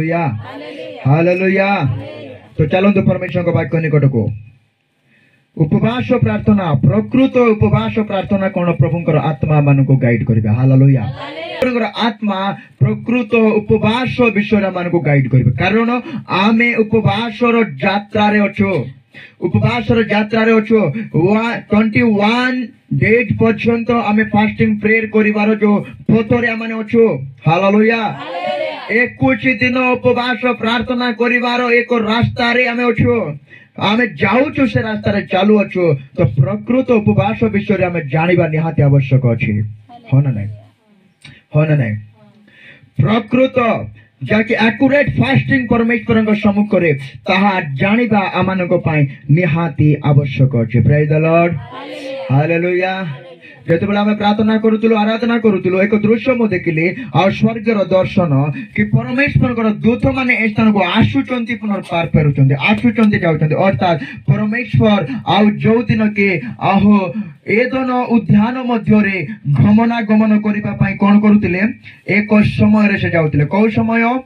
Hallelujah hallelujah. तो चलो तो परमेश्वर को वाक्य निकट को उपवास प्रार्थना प्रकृत उपवास प्रार्थना कौन प्रभुंकर आत्मा मान को गाइड करिवे। हालेलुया। आत्मा प्रकृत उपवास विषय मान को गाइड करिवे कारण आमे उपवास यात्रा रे अछो उपवास यात्रा रे अछो 21 डेज पर्यंत आमे फास्टिंग प्रेयर करिवार जो पथरे माने अछो। हालेलुया। 21 दिन उपवास प्रार्थना करिवार एक रास्ता रे आमे अछो आमे जाऊचु से रास्ता रे चालू अछु तो प्रकृत उपवास विषय आमे जानिबा निहाती आवश्यक अछि। हो ना नहीं प्रकृत जाके एक्यूरेट फास्टिंग परमेश्वर को सम्मुख करे ताहा जानिबा आमानक पई निहाती आवश्यक अछि। Praise the lord hallelujah. जेतेबेले आमे प्रार्थना करूतुलो आराधना करूतुलो एक दृश्य मु देखिली आ स्वर्गर दर्शन कि परमेश्वर को दूत माने ए स्थान को आसुचंती पुनर्पार फेरुचंती आसुचंती जाउचंती अर्थात परमेश्वर आ जो दिन के आहो एदन उद्यान मध्य रे गमनागमन करिबा पई कोन करूतिले एक समय रे से जाउतिले को समय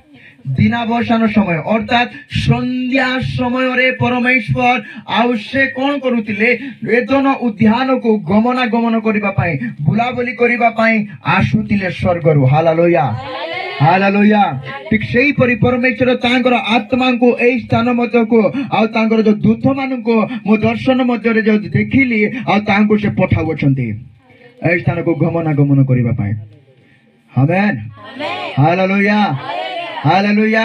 दिनावसान समय अर्थात संध्या समय रे परमेश्वर आउ से कोन करूतिले एदन उद्यान को गमनागमन करिबा पई बुलाबुली करिबा पई आसुतिले स्वर्गरु। Hallelujah hallelujah. ठीक सेही परि परमेश्वर तांकर आत्मा को एई स्थान मध्य को आ तांकर जो दूत मान को मो दर्शन मध्य रे जो देखिली आ तांको से पठावछंती एई स्थान को गमनागमन करिबा पई। आमेन हालेलुया हालेलुया।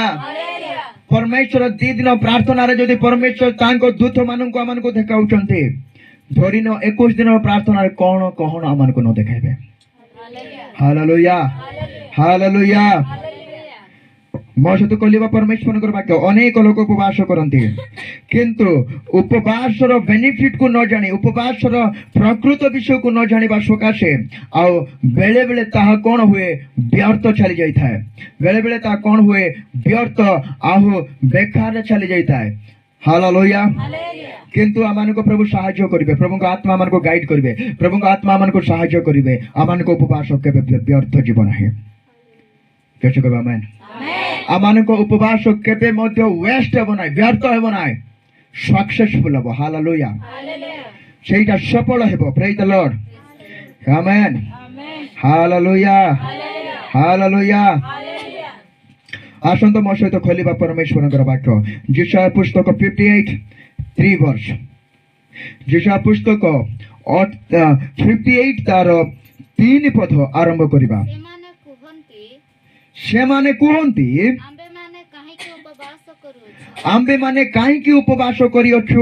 परमेश्वर दी दिन प्रार्थना रे जदि परमेश्वर तांको दूत मान को आमान को देखाउचंती धरिन 21 दिन प्रार्थना रे कोन कहन आमान को न देखाइबे। Hallelujah hallelujah. मो सहित कहलिबा परमेश्वर वाक्य अनेक लोक उपवास करती किंतु उपवास बेनिफिट को न जानी उपवास प्रकृत विषय को न जानिबा सकाशे आउ बेले बेले ताहा कोन हुए व्यर्थ चली जाई थाए बेले बेले ताहा कोन हुए व्यर्थ आहु बेकार चली जाई थाए। हालेलुया। किंतु आमान को प्रभु सहायता करिवे प्रभु को आत्मा आमान को गाइड करिवे प्रभु को आत्मा आमान को सहायता करिवे आमान को उपवास केबे व्यर्थ जीवन है कैसे कहबा। आमेन आमान को उपवास केबे मध्य वेस्ट हेबो नाय व्यर्थ हेबो नाय सक्सेसफुल हेबो। हालेलुया। सेटा सफल हेबो। Praise the lord amen hallelujah hallelujah. आसंत मो सहित खोलिबा परमेश्वर वाक्य जिशा पुस्तक 58 वर्ष जिशा पुस्तक 58 तार 3 पद आरंभ करिबा। से माने कुहंती आंबे माने काहे की उपवास करियछु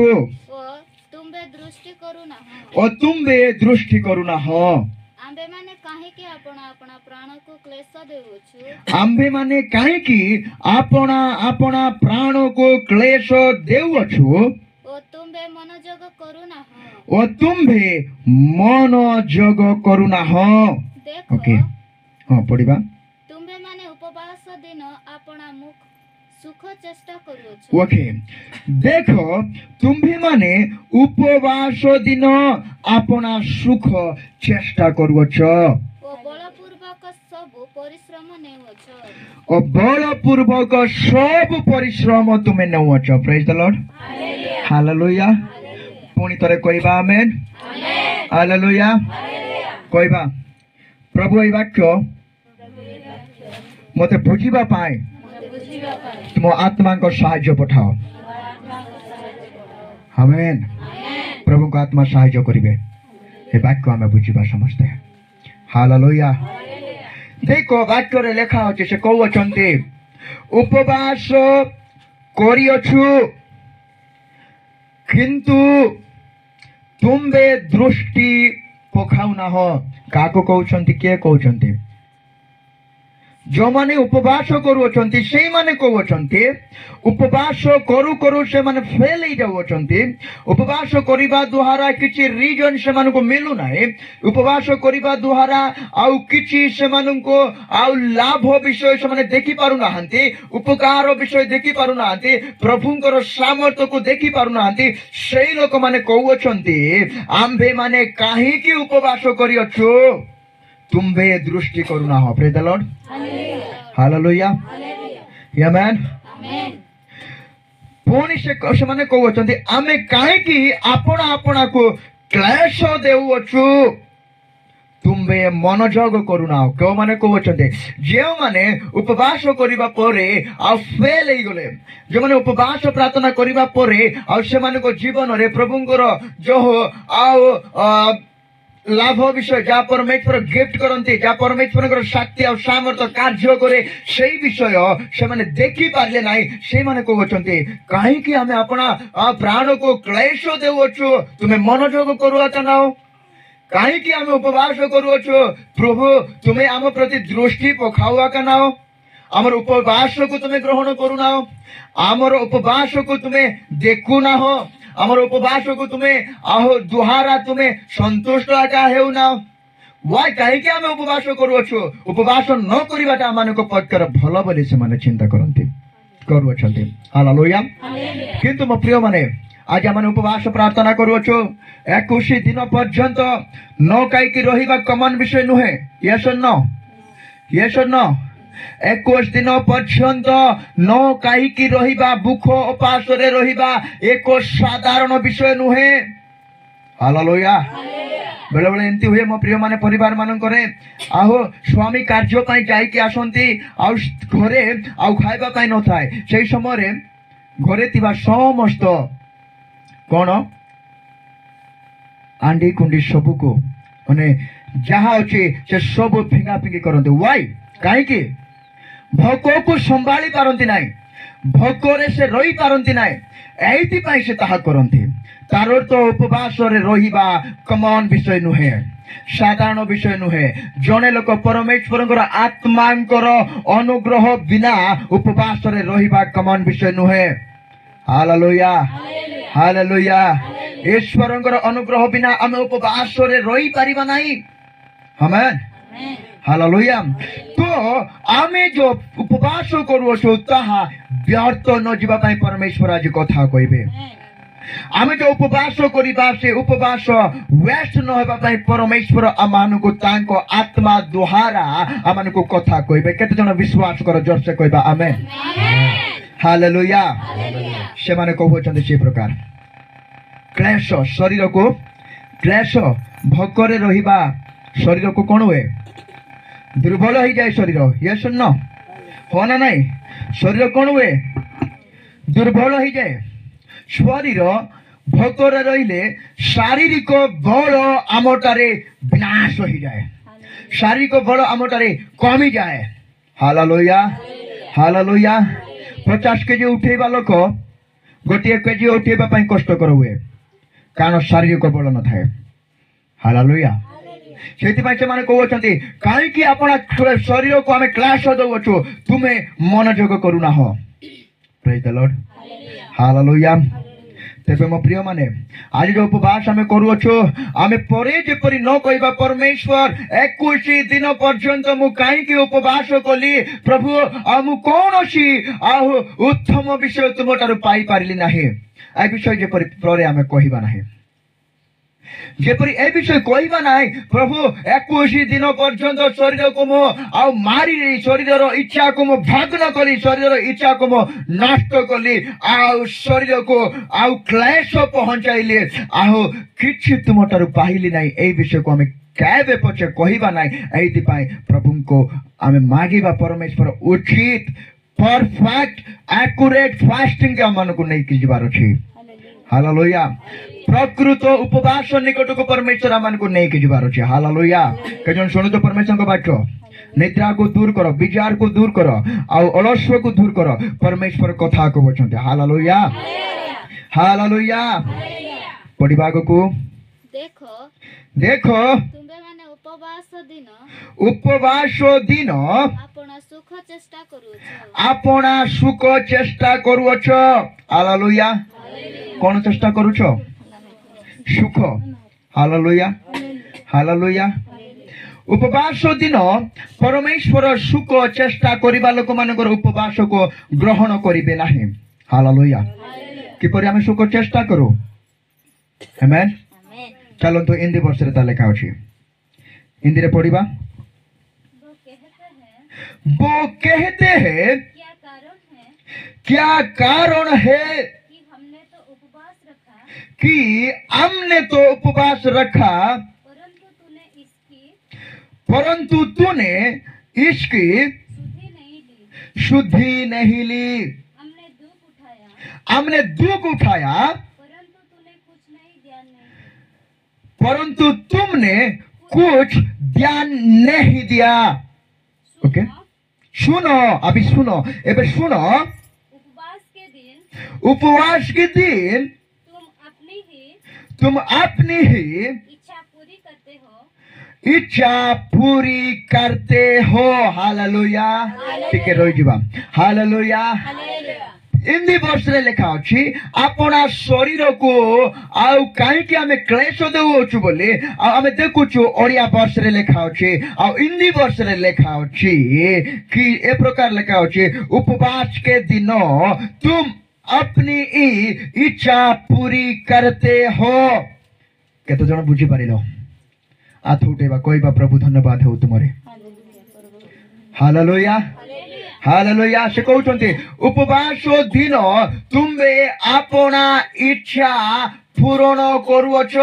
ओ तुम्बे दृष्टि करूना हो आंबे माने काहे की आंबे माने काहे की आपना आपना प्राण को क्लेश देउछु ओ तुम्बे मनोजग करूना हो। ओके हां पढिबा तुम्बे माने उपवास दिन आपना मुख सुख चेष्टा करूछ। ओके देखो तुम्बे माने उपवास दिन आपना सुख चेष्टा करूछ ओ बलपूर्वक सब परिश्रम नेउछ ओ बलपूर्वक सब परिश्रम तुमे नेउछ। Praise the lord hallelujah. पुनी तरे कहबा आमेन हालेलुया कहबा प्रभु ए वाक्य मते बुझिबा पाए तुम आत्मा को सहायता पठाओ। आमेन प्रभु को आत्मा सहायता करिवे ए वाक्य हमें बुझिबा समझते। हालेलुया। देखो वाक्य रे लेखा होचे से कहउचंती उपवास करियछु किंतु तुम्बे दृष्टि पखाउ ना हो काको कहउचंती के कहउचंती जो माने उपवास करूचंती से माने कहउचंती उपवास करू करू से माने फेल ही जाउचंती उपवास करिबा द्वारा किछि रीजन से माने को मिलु नाही उपवास करिबा द्वारा आउ किछि से माने को आउ लाभ विषय से माने देखि पारु नाहंती उपकार विषय देखि पारु नाहंती प्रभुंकर सामर्थ्य को देखि पारु नाहंती सेही लोक माने कहउचंती आंबे माने काहे की उपवास करियछु तुम्बे दृष्टि करू ना हो। Praise the lord hallelujah. Amen पुणी से कहते आमे कहीं आपण आपण को क्लेश देउछु तुम्बे मनोजोग करूना क्यों माने कहते जो माने उपवास करबा परे आ फेल ही गले जो माने उपवास प्रार्थना करबा परे आ से माने को जीवन रे प्रभुंकर जो आ लाभ विषय जहाँ परमेश्वर गिफ्ट करते जहाँ परमेश्वर शक्ति और सामर्थ्य कार्य करे से विषय से माने देखी पारे ना से माने कहते कहीं आम अपना प्राण को क्लेश देउछु तुम्हें मनोजोग करुआ ना कहीं आम उपवास करुछु प्रभु तुम्हें आम प्रति दृष्टि पखावा का ना आमर उपवास को तुम्हें ग्रहण करूना आमर उपवास को तुम्हें देखू ना हो आमर उपवास को तुम्हें आहो दुहारा तुम्हें संतुष्ट आका हेउ ना वाई कहीं आम उपवास करुछु उपवास न करवाटा मान पक्षर भल बोली से माने चिंता करते करुछंती हालेलुया किंतु मो प्रिय माने आज आम उपवास प्रार्थना करुछु 21 दिन पर्यंत न कहीं रहिबा कमन विषय नुहे यस और नो यस और नो 21 दिन पर्यंत न कहीं रहिबा भूख उपास रे रहिबा एक साधारण विषय नुहे हालेलुया बेले बेले एमती हुए मो प्रिय माने परिवार मान करे आहो स्वामी कार्य पाई जाइके आसंती आ घरे आ खाइबा पाई न थाए से समय घरे थिबा समस्त कौन आंडी कुंडी सबू को माने जहाँ अच्छे से सब फिंगा फिंगी करते वाई कहीं भोक को संभाली पारती ना भोकरे से रही पारती ना एपाई से ताहा करते तार तो उपवास रहिबा कमन विषय नुहे साधारण विषय नुहे जड़े लोक परमेश्वर आत्मांकर अनुग्रह बिना उपवास रहिबा कमन विषय नुहे हालेलुया हालेलुया ईश्वरंकर अनुग्रह बिना आम उपवास रही पारिबा नहीं आमेन हालेलुया तो आमे जो उपवास करूछु ताहा व्यर्थ न जीवा पई परमेश्वर आज कथा कहबे आमे जो उपवास करिबा से उपवास वेस्ट न होबा पई परमेश्वर आमान को तांको आत्मा द्वारा आमान को कथा कहबे केते जन विश्वास कर जोर से कहबा आमेन हालेलुया से माने कहउछन से प्रकार क्लेश शरीर को क्लेश भोकरे रहिबा शरीर को कौन हुए दुर्बल हो जाए शरीर ये सुन हो ना नहीं शरीर कौन हुए दुर्बल हो जाए शरीर भोकरे रहिले शारीरिक बल आमटारे विनाश हो जाए शारीरिक बल आमटारे कमी जाए हालेलुया हालेलुया 50 केजी उठेबा लोक गोटे केजी उठेबा पई कष्टकर हुए कारण शारीरिक बल न थाए हालेलुया से माने कहते कहीं अपना शरीर को आम क्लास दउछु तुम्हें मनोजोग करूना हो प्रेज द लॉर्ड हालेलुया तेबे मो प्रिय माने आज जो उपवास आम करूछु आम परे जेपरि न कहबा परमेश्वर 21 दिन पर्यंत मु कहीं उपवास कली प्रभु आमु कौन सी आहु उत्तम विषय तुम ठारू पाई पारिली नाही ए विषय जेपरि परे आम कहबा नाही जेपरि ए विषय कहबा नाही प्रभु 21 दिन पर्यंत शरीर को मो आ मारी शरीर इच्छा को मो भग्न कली शरीर इच्छा को मो नष्ट कली आ शरीर को आ क्लेश पहुंचाइले आहो किछि तुम ठारू पाइली नाही ए विषय को हमें केबे पछे कहबा नाही एति पाई प्रभु को हमें मागिबा परमेश्वर उचित परफेक्ट एक्यूरेट फास्टिंग के मन को नहीं किजबार अछि हालेलुया प्रकृत उपवास निकट को परमेश्वर आमान को नहीं किजबार अछि हालेलुया कजन सुनो तो परमेश्वर को वाक्य निद्रा को दूर करो विचार को दूर करो आ अलस्य को दूर करो परमेश्वर कथा को बचंते हालेलुया हालेलुया पढ़िबा को देखो देखो तुम्बे माने उपवास दिन आपना सुख चेष्टा करूछ हालेलुया कौन चेष्टा करूछ सुख हालेलुया हालेलुया उपवास दिन परमेश्वर सुख चेष्टा करिबा लोक मानकर उपवास को ग्रहण करिबे नाही हालेलुया किपरि आमे सुख चेष्टा करू आमेन चलो तो हिंदी वर्ष रे ता लेखा अछि हिंदी रे पढ़िबा वो कहते हैं क्या कारण है कि हमने तो उपवास रखा, कि हमने तो उपवास रखा, परंतु तूने इसकी परंतु तूने इसकी शुद्धि नहीं ली। शुद्धि नहीं ली। हमने दुख उठाया, हमने दुख उठाया, परंतु तुमने कुछ नहीं ध्यान नहीं। परंतु तुमने कुछ ध्यान नहीं दिया। ओके, सुनो, अभी सुनो, एबे सुनो। उपवास के दिन उपवास के दिन तुम अपनी ही इच्छा पूरी करते हो, इच्छा पूरी करते हो। हालेलुया। ठीक है, रही जीवा। हालेलुया। हिंदी वर्षरे लेखा अछि अपना शरीर को आउ काहे कि हमें क्लेश देउछु बोली हमें देखुछु ओडिया वर्षरे लेखा अछि आ हिंदी वर्षरे लेखा अछि कि ए प्रकार लेखा अछि उपवास के दिनों तुम अपनी इच्छा पूरी करते हो। केतो जण बुझी पारिलो? हाथ उठेबा कहबा प्रभु धन्यवाद हो तुमरे। हालेलुया। हालेलुया। से कहउछन्ते उपवास दिन तुमे अपना इच्छा पूर्ण करूअछ।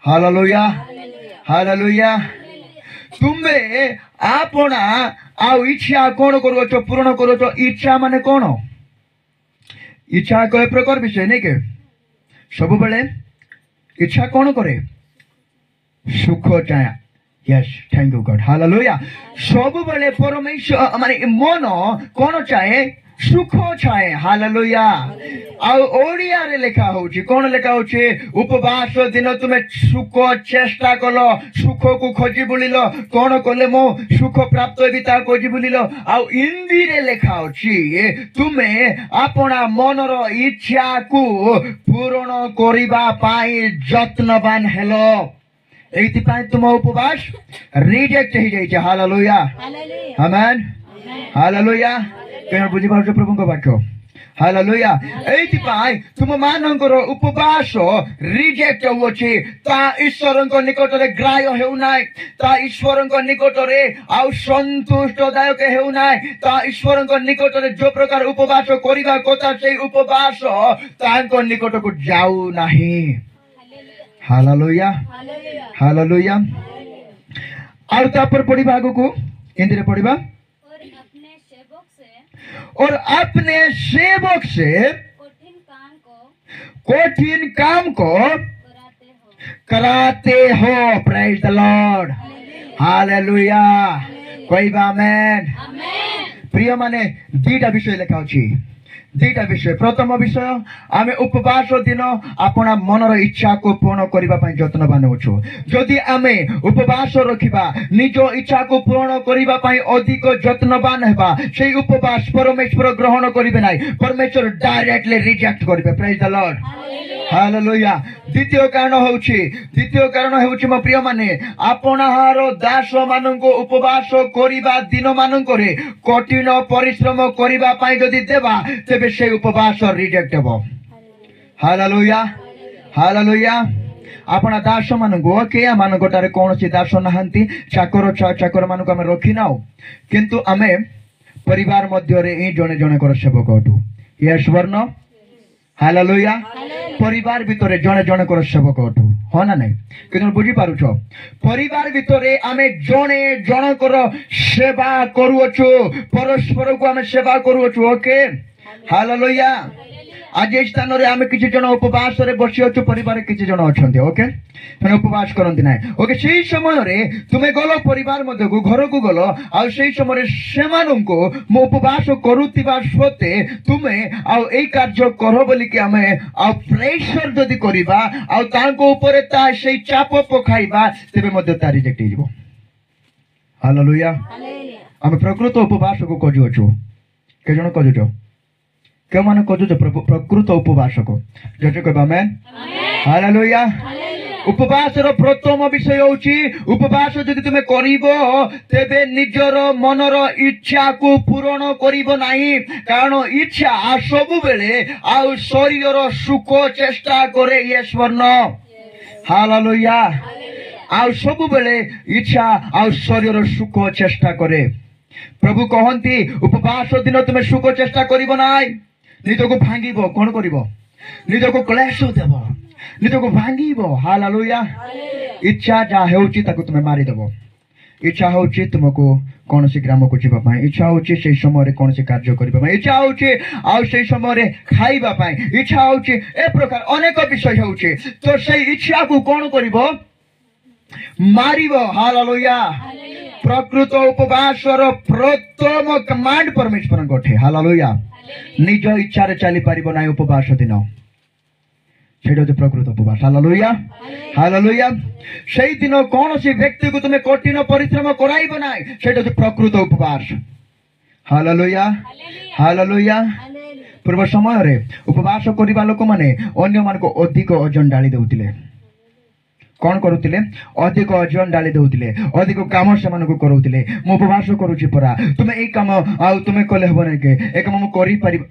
हालेलुया। हालेलुया। तुमे अपना आ इच्छा कोन करूअछ? पूर्ण करूअछ। इच्छा माने कोन? इच्छा कय प्रकार विषय नहीं के सब बेले इच्छा कोन करे? सुख चाहे। Yes, thank you God. Hallelujah. सब बेले परमेश्वर माने मन कोन चाहे? सुख चाहे। हालेलुया। आ ओडिया रे लेखा होची कोन लेखा होची? उपवास दिन तुमे सुख चेष्टा कलो, सुख को खोजी बुलिलो, कोन कले मो सुख प्राप्त हेबी ता खोजी बुलिलो। आ हिंदी रे लेखा होची तुमे अपना मनर इच्छा को पूर्ण करिबा पाई यत्नवान हेलो। एइथिपाई तुम उपवास रिजेक्ट हो जाइछे। हालेलुया। आमेन। हालेलुया। केन बुझी पाउछ प्रभु को वाक्य? हालेलुया। एइथिपाई तुम मानकर उपवास रिजेक्ट होछि ता ईश्वर को निकट रे ग्राह्य हेउ नाय, ता ईश्वर को निकट रे आ संतुष्टदायक हेउ नाय, ता ईश्वर को निकट रे जो प्रकार उपवास करिबा कथा सेई उपवास तांको निकट को जाऊ नाही। हालेलुया। हालेलुया। और तापर पढ़िबा आगु को हिंदी रे पढ़िबा। और अपने सेवक से कठिन काम को कराते हो। Praise the lord. हालेलुया। कहबा आमेन। प्रिय माने दुईटा विषय लेखा अछि। दुईटा विषय। प्रथम विषय आमे उपवास दिन अपना मनर इच्छा को पूर्ण करिबा पई यत्नवान होछु। जदि आमे उपवास रखिबा निज इच्छा को पूर्ण करिबा पई अधिक यत्नवान हेबा सेई उपवास परमेश्वर ग्रहण करिबे नाही, परमेश्वर डायरेक्टली रिजेक्ट करिबे। Praise the lord. हालेलुया। द्वितीय कारण होउछि म प्रिय माने आपनार दास माननको उपवास करिबा दिन मानकरे कठिन परिश्रम करिबा पई जदि देबा तेबे से उपवास रिजेक्ट हेबो। हालेलुया। हालेलुया। अपना दास माननको के मानकोटारे कोनोसी दास नाहंती, चाकर मानक आमे रखि नाउ, किंतु आमे परिवार मध्य रे ए जणे जणे कर सेवक अटु। यस वर्ण। हालेलुया। परिवार भितरे जणे जणे कर सेवक अटु। हो ना नहीं? किंतु बुझी पारुछ परिवार भितरे आमे जणे जण कर सेवा करूछु, परस्पर को आमे सेवा करूछु। ओके। हालेलुया। आज ए स्थान रे आमे किछि जण उपवास रे बसि अछु, परिवार किछि जण अछन्ते। ओके, तने उपवास करंती नाही। ओके, सेही समय रे तुमे गलो परिवार मध्ये को घर को गलो आ सेही समय रे सेमाननको मो उपवास करूतिबा सते तुमे आ एई कार्य करो बोली कि आमे आ प्रेशर जदि करिबा आ तांको ऊपर ता सेही चाप पखाइबा तेबे मध्ये ता रिजेक्ट हिजबो। हालेलुया। आमे प्रकृत उपवास को कजु अछु। के जण कजुछो? के माने कजुछो प्रकृत उपवास को? जजे कहबा आमेन। हालेलुया। उपवास रो प्रथम विषय होची उपवास जदि तुमे करिवो तेबे निजर मनर इच्छा को पूर्ण करिवो नाही, कारण इच्छा सब बेले आ शरीर सुख चेष्टा करे। यस वर्ण। हालेलुया। आ सब बेले इच्छा आ शरीर सुख चेष्टा करे। प्रभु कहती उपवास दिन तुम्हें सुख चेष्टा करिबो नाय निजको भांगिबो कोन करिबो निजको क्लेश देबो निजको भांगिबो हालेलुया इच्छा जा हेउची ताकू तुम्हें मारी देबो इच्छा होची तुमको कौन सी ग्राम को जीवा पाए इच्छा होची से समय रे कौन सी कार्य करिबा पाए इच्छा होची आ से समय रे खाइबा पाए इच्छा होची ए प्रकार अनेक विषय होची तो से इच्छा को कौन करिबो मारिबो हालेलुया प्रकृत उपवास रो प्रथम कमांड परमेश्वर गोठे हालेलुया निज इच्छा रे चली परिबो नाही उपवास दिन सेटा हচ্ছে प्रकृत उपवास हालेलुया हालेलुया সেই দিন কোনসি ব্যক্তিকে তুমি কঠিন পরিশ্রম করাইব নাই সেটা হচ্ছে প্রকৃত উপবাস হালেলুয়া হালেলুয়া পূর্ব সমୟରେ ଉପବାସ କରିବା ଲୋକମାନେ ଅନ୍ୟମାନଙ୍କୁ ଅଧିକ ଓଜନ ଢାଳି ଦେଉଥିଲେ କଣ କରୁଥିଲେ ଅଧିକ ଓଜନ ଢାଳି ଦେଉଥିଲେ ଅଧିକ କାମ ସେମାନଙ୍କୁ କରାଉଥିଲେ ମୁଁ ଉପବାସ କରୁଛି ପରା ତୁମେ এই କାମ ଆଉ ତୁମେ କଲେ ହେବ ନାହିଁ କି ଏ କାମ ମୁଁ କରି ପାରିବ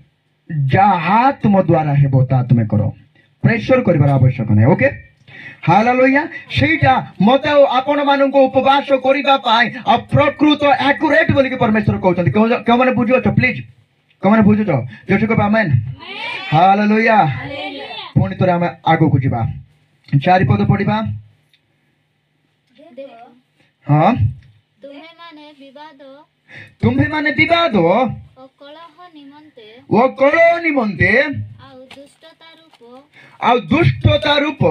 ଯାହା ତୁମ ଦ୍ୱାରା ହେବ ତା ତୁମେ କର प्रेशर करिବାର आवश्यक नाही ओके हालेलुया सेटा मते आपण माननको उपवास करिबा पाए आ प्रकृत एक्यूरेट बोली के परमेश्वर कहउछन के माने बुझियो छ प्लीज के माने बुझियो छ जैसे को आमेन हालेलुया पुनी तोरा हम आगो को जिबा चारि पद पढिबा हां तुम्हे माने विवाद ओ कलह निमंते आ दुष्टता रूप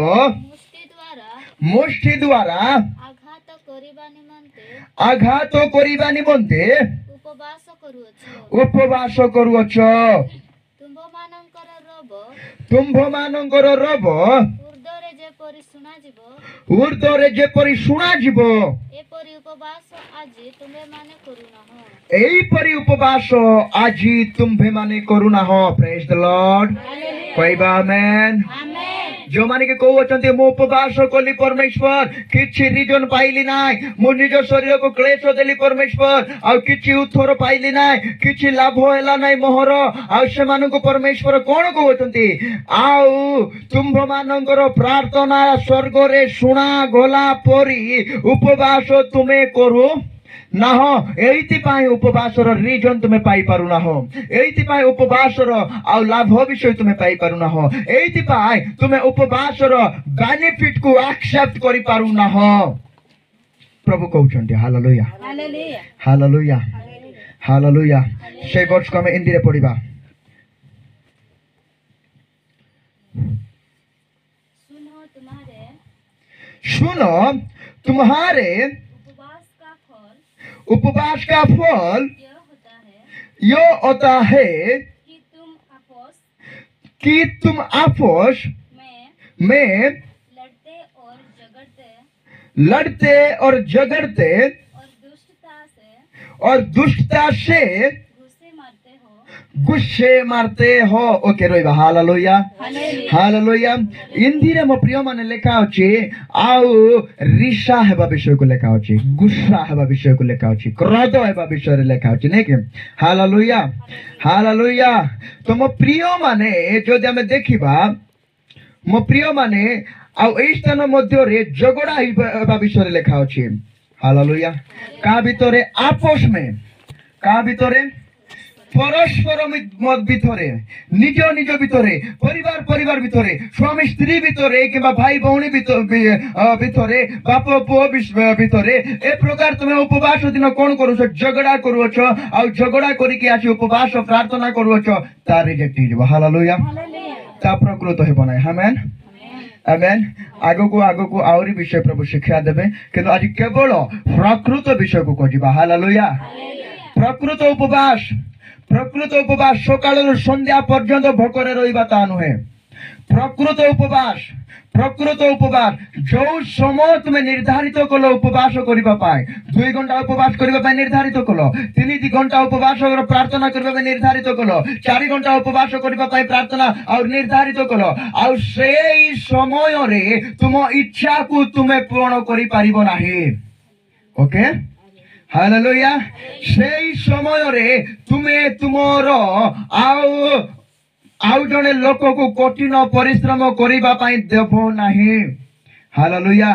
मुष्टि द्वारा आघात करिबा निमंते उपवास करूअछ तुम्भ मानकर रब ऊर्ध्वरे जेपरि सुना जीवो एपरि उपवास आजी तुम्भे माने करूना हो प्रेज द लॉर्ड कहबा आमेन जो माने के कहउछन्ते मो उपवास कली परमेश्वर किछि रीजन पाइली नाय मो निज शरीर को क्लेश देली परमेश्वर आ किछि उत्थर पाइली नाय किछि लाभ होला नाय मोहर आ से मानको परमेश्वर कोन कहउछन्ते आउ तुम्भ मानकर प्रार्थना स्वर्ग रे सुना गोला परी उपवास तुमे करू ना हो एइति पाई उपवास रो रीजन तुम्हें पाई पारु ना हो एइति पाई उपवास रो आ लाभ विषय तुम्हें पाई पारु ना हो एइति पाई तुम्हें उपवास रो बेनिफिट को एक्सेप्ट करि पारु ना हो प्रभु कहउछन्ते हालेलुया हालेलुया हालेलुया हालेलुया से वर्ष को हम हिंदी रे पढिबा सुनो तुम्हारे उपवास का फल यो होता है कि तुम आपस में लड़ते और झगड़ते और दुष्टता से गुस्से मारते हो ओके रोइबा हालेलुया हालेलुया हिंदी रे मो प्रिय माने लेखा अछि आउ रिसा हेबा विषय को लेखा अछि गुस्सा हेबा विषय को लेखा अछि क्रोध हेबा विषय रे लेखा अछि नै के हालेलुया हालेलुया तो मो प्रिय माने जदि हम देखिबा मो प्रिय माने आउ एई स्थान मध्य रे झगड़ा हेबा विषय रे लेखा अछि हालेलुया का भितरे आपस में का भितरे परस्पर भितरे निज निज भितरे परिवार परिवार भितरे स्वामी स्त्री भितरे किबा भाई भौणी भितरे बाप पुओ भितरे ए प्रकार तुम उपवास दिन कोन करूछ झगड़ा करूछ आ झगड़ा करिके आसी उपवास प्रार्थना करूछ ता रिजेक्ट हिजबो हालेलुया ता प्रकृत हेबो नै आमेन आमेन आगो को आउरी विषय प्रभु शिक्षा देबे किंतु आज केवल प्रकृत विषय को कहिबा हालेलुया प्रकृत उपवास सकाळ संध्या पर्यंत भोकरे रहिबा ता नुहे प्रकृत उपवास जो समय तुम्हें निर्धारित कल उपवास करबा पाए 2 घंटा उपवास करबा पाए निर्धारित कल 3 घंटा उपवास प्रार्थना करबा पाए निर्धारित कल 4 घंटा उपवास करबा पाए प्रार्थना और निर्धारित कल आ सेई समय रे तुम इच्छा को तुम्हें पूर्ण करि पारिबो नाही ओके हालेलुया सेई समय रे तुमे तुमरो आउ जने लोक को कठिन परिश्रम करिबा पाई देबो नाही ହାଲେଲୁୟା।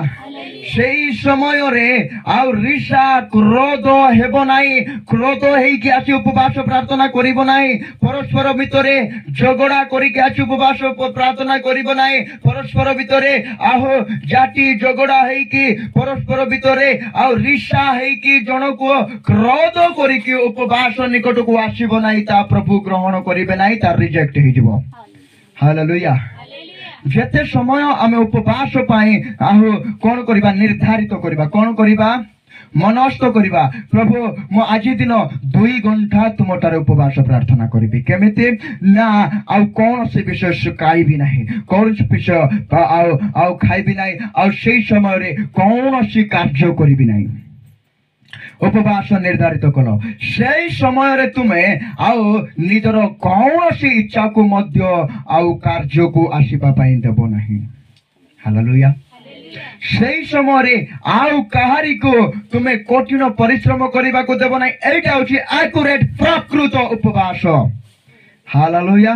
ସେଇ ସମୟରେ ଆଉ ରିସା କ୍ରୋଧ ହେବ ନାହିଁ। କ୍ରୋଧ ହେଇକି ଆସି ଉପବାସ ପ୍ରାର୍ଥନା କରିବ ନାହିଁ। ପରସ୍ପର ଭିତରେ ଝଗଡ଼ା କରିକି ଆସି ଉପବାସ ପ୍ରାର୍ଥନା କରିବ ନାହିଁ। ପରସ୍ପର ଭିତରେ ଆହୋ ଜାତି ଝଗଡ଼ା ହେଇକି ପରସ୍ପର ଭିତରେ ଆଉ ରିସା ହେଇକି ଜଣକୁ କ୍ରୋଧ କରିକି ଉପବାସ ନିକଟକୁ ଆସିବ ନାହିଁ। ତା ପ୍ରଭୁ ଗ୍ରହଣ କରିବେ ନାହିଁ, ତା ରିଜେକ୍ଟ ହେଇଯିବ। ହାଲେଲୁୟା। ଯେତେ ସମୟ ଆମେ ଉପବାସ ପାଇଁ ଆହୁ କଣ କରିବା, ନିର୍ଦ୍ଧାରିତ କରିବା, କଣ କରିବା, ମନସ୍ଥ କରିବା, ପ୍ରଭୁ ମୁଁ ଆଜି ଦିନ 2 ଘଣ୍ଟା ତୁମଠାରେ ଉପବାସ ପ୍ରାର୍ଥନା କରିବି। କେମିତି ନା ଆଉ କୌଣସି ବିଷୟ ଖାଇବି ନାହିଁ, କୌଣସି ବିଷୟ ଆଉ ଖାଇବି ନାହିଁ, ଆଉ ସେଇ ସମୟରେ କୌଣସି କାର୍ଯ୍ୟ କରିବି ନାହିଁ। ଉପବାସ ନିର୍ଦ୍ଧାରିତ କଲ। ସେଇ ସମୟରେ ତୁମେ ଆଉ ନିଜର କୌଣସି ଇଚ୍ଛାକୁ ମଧ୍ୟ ଆଉ କାର୍ଯ୍ୟକୁ ଆସିବା ପାଇଁ ଦେବ ନାହିଁ। ହାଲେଲୁୟା। ସେଇ ସମୟରେ ଆଉ କାହାରିକୁ ତୁମେ କଠିନ ପରିଶ୍ରମ କରିବାକୁ ଦେବ ନାହିଁ। ଏଇଟା ହଉଛି ଆକୁରେଟ ପ୍ରକୃତ ଉପବାସ। ହାଲେଲୁୟା।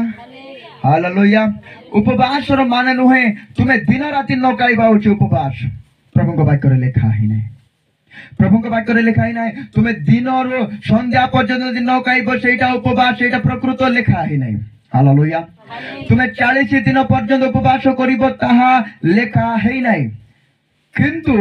ହାଲେଲୁୟା। ଉପବାସର ମାନେ ନୁହେଁ ତୁମେ ଦିନ ରାତି ନ ଖାଇବା ହଉଛି ଉପବାସ। ପ୍ରଭୁଙ୍କ ବାକ୍ୟରେ ଲେଖା ହେଇନାହିଁ। ପ୍ରଭୁଙ୍କ ବାକ୍ୟରେ ଲେଖା ହେଇନାହିଁ ତୁମେ ଦିନରୁ ସନ୍ଧ୍ୟା ପର୍ଯ୍ୟନ୍ତ ଯଦି ନ ଖାଇବ ସେଇଟା ଉପବାସ, ସେଇଟା ପ୍ରକୃତ ଲେଖା ହେଇନାହିଁ। ହାଲେଲୁୟା। ତୁମେ 40 ଦିନ ପର୍ଯ୍ୟନ୍ତ ଉପବାସ କରିବ ତାହା ଲେଖା ହେଇନାହିଁ। କିନ୍ତୁ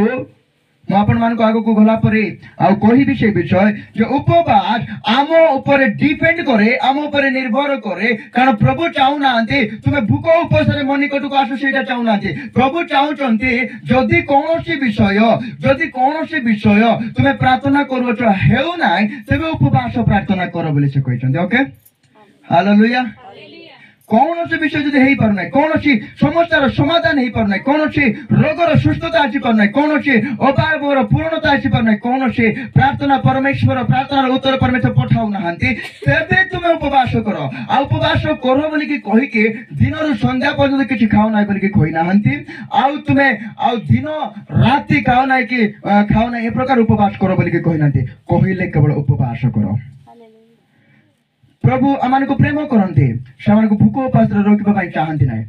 ମୁଁ ଆପଣମାନଙ୍କୁ ଆଗକୁ ଗଲା ପରେ ଆଉ କହିବି ସେ ବିଷୟ ଯେ ଉପବାସ ଆମ ଉପରେ ଡିପେଣ୍ଡ କରେ, ଆମ ଉପରେ ନିର୍ଭର କରେ। କାରଣ ପ୍ରଭୁ ଚାହୁଁନାହାନ୍ତି ତୁମେ ଭୋକ ଉପବାସରେ ମୋ ନିକଟକୁ ଆସ, ସେଇଟା ଚାହୁଁନାହାନ୍ତି। ପ୍ରଭୁ ଚାହୁଁଛନ୍ତି ଯଦି କୌଣସି ବିଷୟ ତୁମେ ପ୍ରାର୍ଥନା କରୁଛ ହେଉନାହିଁ, ତେବେ ଉପବାସ ପ୍ରାର୍ଥନା କର ବୋଲି ସେ କହିଛନ୍ତି। ଓକେ। ହାଲେଲୁୟା। କୌଣସି ବିଷୟ ଯଦି ହେଇପାରୁନାହିଁ, କୌଣସି ସମସ୍ୟାର ସମାଧାନ ହେଇପାରୁନାହିଁ, କୌଣସି ରୋଗର ସୁସ୍ଥତା ଆସିପାରୁନାହିଁ, କୌଣସି ଅଭାବର ପୂର୍ଣ୍ଣତା ଆସିପାରୁନାହିଁ, କୌଣସି ପ୍ରାର୍ଥନାର ଉତ୍ତର ପରମେଶ୍ୱର ପଠାଉନାହାନ୍ତି, ତେବେ ତୁମେ ଉପବାସ କର। ଆଉ ଉପବାସ କର ବୋଲିକି କହିକି ଦିନରୁ ସନ୍ଧ୍ୟା ପର୍ଯ୍ୟନ୍ତ କିଛି ଖାଉ ନାହିଁ ବୋଲିକି କହିନାହାନ୍ତି। ଆଉ ତୁମେ ଆଉ ଦିନ ରାତି ଖାଉ ନାହିଁ ଏ ପ୍ରକାର ଉପବାସ କର ବୋଲିକି କହିନାହାନ୍ତି। କହିଲେ କେବଳ ଉପବାସ କର। ପ୍ରଭୁ ଆମମାନଙ୍କୁ ପ୍ରେମ କରନ୍ତି, ସେମାନଙ୍କୁ ଭୋକ ଉପାସରେ ରୋକିବା ପାଇଁ ଚାହାନ୍ତି ନାହିଁ।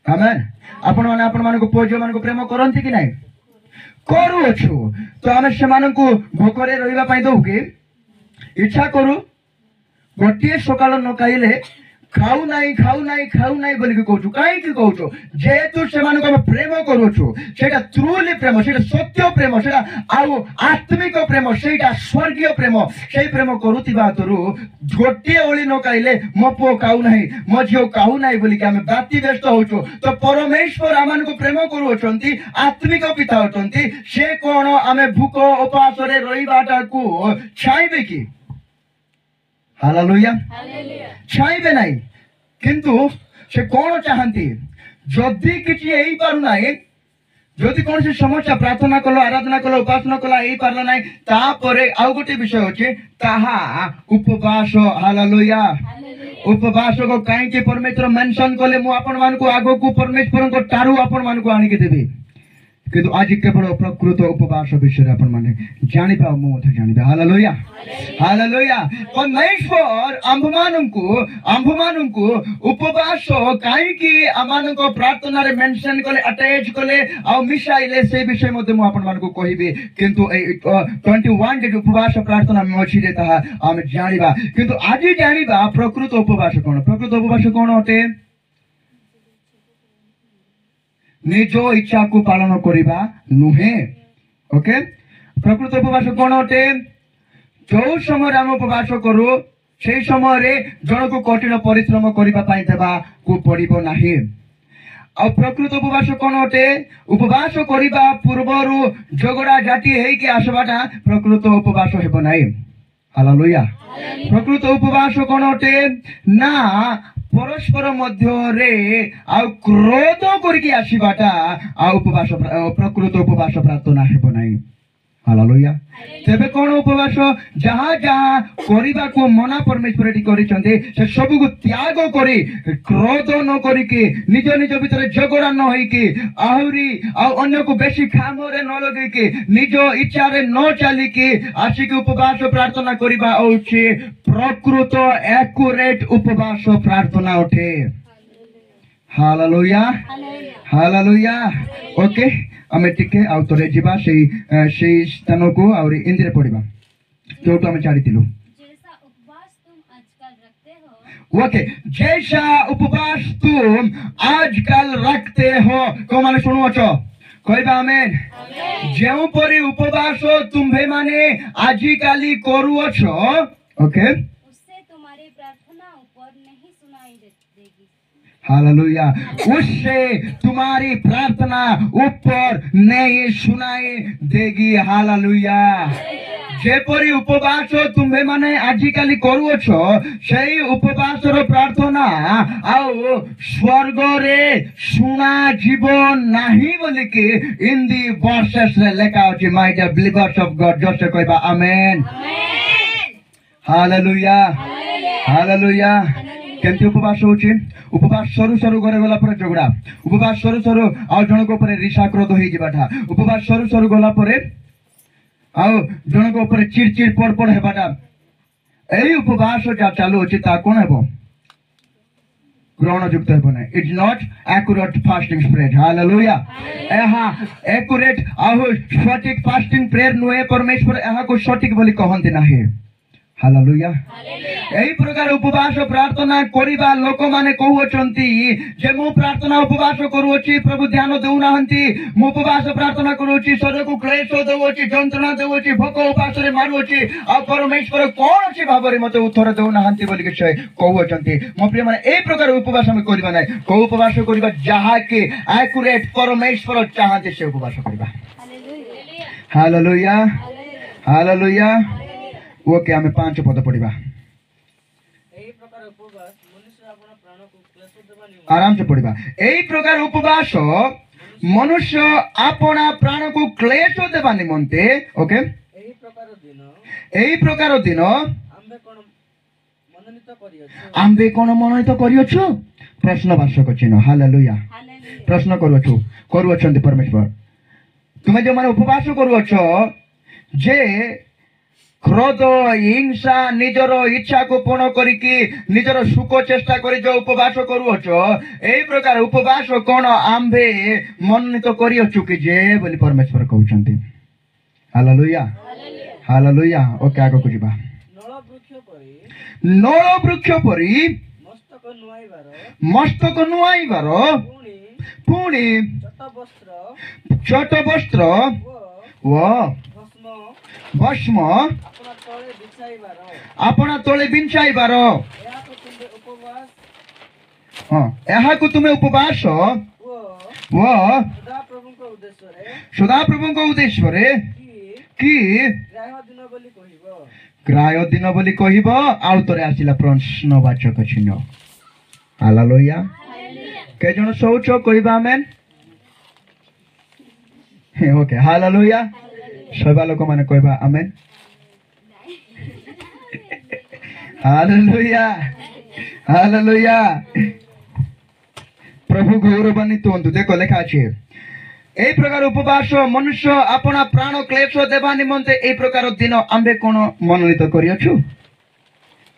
ଆମେନ୍। ଆପଣମାନେ ଆପଣମାନଙ୍କ ପୁଅ ଝିଅମାନଙ୍କୁ ପ୍ରେମ କରନ୍ତି କି ନାହିଁ? କରୁଅଛୁ। ତ ଆମେ ସେମାନଙ୍କୁ ଭୋକରେ ରହିବା ପାଇଁ ଦଉ କି? ଇଚ୍ଛା କରୁ ଗୋଟିଏ ସକାଳ ନ ଖାଇଲେ ଖାଉ ନାହିଁ ବୋଲିକି କହୁଛୁ। କାହିଁକି କହୁଛୁ? ଯେହେତୁ ସେମାନଙ୍କୁ ଆମେ ପ୍ରେମ କରୁଛୁ, ସେଇଟା ଟ୍ରୁଲି ପ୍ରେମ, ସେଇଟା ସତ୍ୟ ପ୍ରେମ, ସେଇଟା ଆଉ ଆତ୍ମିକ ପ୍ରେମ, ସେଇଟା ସ୍ୱର୍ଗୀୟ ପ୍ରେମ। ସେଇ ପ୍ରେମ କରୁଥିବା ହାତରୁ ଗୋଟିଏ ଓଳି ନ ଖାଇଲେ ମୋ ପୁଅ ଖାଉ ନାହିଁ, ମୋ ଝିଅ ଖାଉ ନାହିଁ ବୋଲିକି ଆମେ ବ୍ୟତିବ୍ୟସ୍ତ ହଉଛୁ। ତ ପରମେଶ୍ୱର ଆମମାନଙ୍କୁ ପ୍ରେମ କରୁଅଛନ୍ତି, ଆତ୍ମିକ ପିତା ଅଛନ୍ତି। ସେ କଣ ଆମେ ଭୋକ ଉପାସରେ ରହିବାଟାକୁ ଚାହିଁବେ କି? ହାଲେଲୁୟା। ଚାହିଁବେ ନାହିଁ। କିନ୍ତୁ ସେ କଣ ଚାହାନ୍ତି? ଯଦି କିଛି ହେଇପାରୁନାହିଁ, ଯଦି କୌଣସି ସମସ୍ୟା ପ୍ରାର୍ଥନା କଲ, ଆରାଧନା କଲ, ଉପାସନା କଲ, ହେଇପାରିଲା ନାହିଁ, ତାପରେ ଆଉ ଗୋଟେ ବିଷୟ ଅଛି, ତାହା ଉପବାସ। ହାଲେଲୁୟା। ଉପବାସକୁ କାହିଁକି ପରମେଶ୍ୱର ମେନସନ କଲେ? ମୁଁ ଆପଣମାନଙ୍କୁ ଆଗକୁ ପରମେଶ୍ୱରଙ୍କ ଠାରୁ ଆପଣମାନଙ୍କୁ ଆଣିକି ଦେବି। କିନ୍ତୁ ଆଜି କେବଳ ପ୍ରକୃତ ଉପବାସ ବିଷୟରେ ଆପଣମାନେ ଜାଣିବା, ମୁଁ ମଧ୍ୟ ଜାଣିବା। ହାଲେଲୁୟା। ହାଲେଲୁୟା। ପରମେଶ୍ୱର ଆମ୍ଭମାନଙ୍କୁ ଉପବାସ କାହିଁକି ଆମମାନଙ୍କ ପ୍ରାର୍ଥନାରେ ମେନସନ କଲେ, ଆଟାଚ କଲେ ଆଉ ମିଶାଇଲେ, ସେ ବିଷୟ ମଧ୍ୟ ମୁଁ ଆପଣମାନଙ୍କୁ କହିବି। କିନ୍ତୁ ଏଇ 21 ଉପବାସ ପ୍ରାର୍ଥନା ମଝିରେ ତାହା ଆମେ ଜାଣିବା। କିନ୍ତୁ ଆଜି ଜାଣିବା ପ୍ରକୃତ ଉପବାସ କଣ। ପ୍ରକୃତ ଉପବାସ କଣ ଅଟେ? ନିଜ ଇଚ୍ଛାକୁ ପାଳନ କରିବା ନୁହେଁ। ଓକେ। ପ୍ରକୃତ ଉପବାସ କଣ ଅଟେ? ଯୋଉ ସମୟରେ ଆମେ ଉପବାସ କରୁ সেই ସମୟରେ ଜଣକୁ କଠିନ ପରିଶ୍ରମ କରିବା ପାଇଁ ଦେବାକୁ ପଡ଼ିବ ନାହିଁ। ଆଉ ପ୍ରକୃତ ଉପବାସ କଣ ଅଟେ? ଉପବାସ କରିବା ପୂର୍ବରୁ ଝଗଡ଼ା ଝାଟି ହେଇକି ଆସିବାଟା ପ୍ରକୃତ ଉପବାସ ହେବ ନାହିଁ। ହାଲେଲୁୟା। ପ୍ରକୃତ ଉପବାସ କଣ ଅଟେ? ନା ପରସ୍ପର ମଧ୍ୟରେ ଆଉ କ୍ରୋଧ କରିକି ଆସିବାଟା ଆଉ ଉପବାସ, ପ୍ରକୃତ ଉପବାସ ପ୍ରାର୍ଥନା ହେବ ନାହିଁ। ହାଲେଲୁୟା। ତେବେ କଣ ଉପବାସ? ଯାହା ଯାହା କରିବାକୁ ମନା ପରମେଶ୍ୱର ଏଠି କରିଛନ୍ତି, ସେ ସବୁକୁ ତ୍ୟାଗ କରି, କ୍ରୋଧ ନ କରିକି, ନିଜ ନିଜ ଭିତରେ ଝଗଡ଼ା ନ ହେଇକି, ଆହୁରି ଆଉ ଅନ୍ୟକୁ ବେଶୀ କାମରେ ନ ଲଗେଇକି, ନିଜ ଇଚ୍ଛାରେ ନ ଚାଲିକି ଆସିକି ଉପବାସ ପ୍ରାର୍ଥନା କରିବା ହଉଛି ପ୍ରକୃତ ଆକୁରେଟ ଉପବାସ ପ୍ରାର୍ଥନା ଅଟେ। ହାଲେଲୁୟା। ହାଲେଲୁୟା। ଓକେ। ଆମେ ଟିକେ ଆଉ ଥରେ ଯିବା ସେଇ ସ୍ଥାନକୁ ଆହୁରି ହିନ୍ଦୀରେ ପଢିବା ଯୋଉଠୁ ଆମେ ଛାଡ଼ିଥିଲୁ। जैसा उपवास तुम आजकल रखते हो ओके, जैसा उपवास तुम आजकल रखते हो को माने शुणुअछ कहबा आमेन। जेउ परी उपवास तुम्भे माने आजिकाली करूअछ ओके उससे तुम्हारी प्रार्थना ऊपर नहीं सुनाई देगी। हालेलुया, उससे तुम्हारी प्रार्थना ऊपर नहीं सुनाई देगी। हालेलुया, जेपरी उपवास तुम्भे माने आजिकाली करूअछ सेई उपवासर प्रार्थना आउ स्वर्ग रे सुना जीवन नाही बोली कि हिंदी वर्सेस रे लेखा अछि। My dear believers of God, just कहबा आमेन। Hallelujah, hallelujah. केमती उपवास होची? उपवास सरू सरू घरे गला पर झगड़ा, उपवास सरू सरू आ जनक ऊपर ऋषा क्रोध होई जिबाटा, उपवास सरू सरू गला परे आउ जनक ऊपर चिड़चिड़ पड़पड़ हेबाटा। एई उपवास जा चालू अछि ता कोन हेबो? ग्रहण युक्त हेबो नै। It's not accurate fasting spread. Hallelujah, एहा एक्यूरेट आउ सटीक फास्टिंग प्रेयर नुए परमेश्वर एहा को सटीक बोली कहंती नाही। हालेलुया, एई प्रकार उपवास प्रार्थना करिबा लोक माने कहउचंती जे मु प्रार्थना उपवास करूची प्रभु ध्यान देउ नाहंती, मु उपवास प्रार्थना करूची शरीर को क्लेश देउची, जंत्रणा देउची, भोक उपास रे मारुची आ परमेश्वर कोन अछि भाबरे मते उत्तर देउ नाहंती बोली के कहउचंती। मो प्रिय माने एई प्रकार उपवास हम करिबा नै, को उपवास करिबा जहा के एक्यूरेट परमेश्वर चाहते से उपवास करिबा। Hallelujah, hallelujah. ओके, आमे 5 पद पढ़िबा। आराम से पढ़िबा। एई प्रकार उपवास मनुष्य अपना प्राण को क्लेश देबा निमंते ओके एई प्रकार दिन आम्बे कोन मनोनीत करियछु? प्रश्नवाचक चिन्ह। हालेलुया, प्रश्न करूछन्ति परमेश्वर। तुमे जो माने उपवास करूछो जे क्रोध हिंसा निजर इच्छा को पूर्ण करिकी निजर सुख चेष्टा करी जो उपवास करूछ एई प्रकार उपवास कोन आम्भे मनोनीत करियछु कि जे बोली परमेश्वर कहउछन्ति। Hallelujah, hallelujah. ओके, आगो को जिबा। नळ वृक्ष परी मस्तक नुआइबार पुणी छोट वस्त्र व भस्म अपना तोले बिंचाइबार एहाकु तुमे उपवास व सदा प्रभु को उद्देश्य रे कि ग्राह्य दिन बोली कहिबो। आउ तोरे आसिला प्रश्नवाचक चिन्ह। हालेलुया, के जण सोच कहिबा आमेन। Okay, hallelujah. सबा लोक माने कहबा आमेन। Hallelujah, hallelujah. प्रभु गौरवान्वित हुंतु। देखो लेखा अछि एई प्रकार उपवास मनुष्य अपना प्राण क्लेश देबा निमंते एई प्रकार दिन आम्बे कोन मनोनीत करियछु।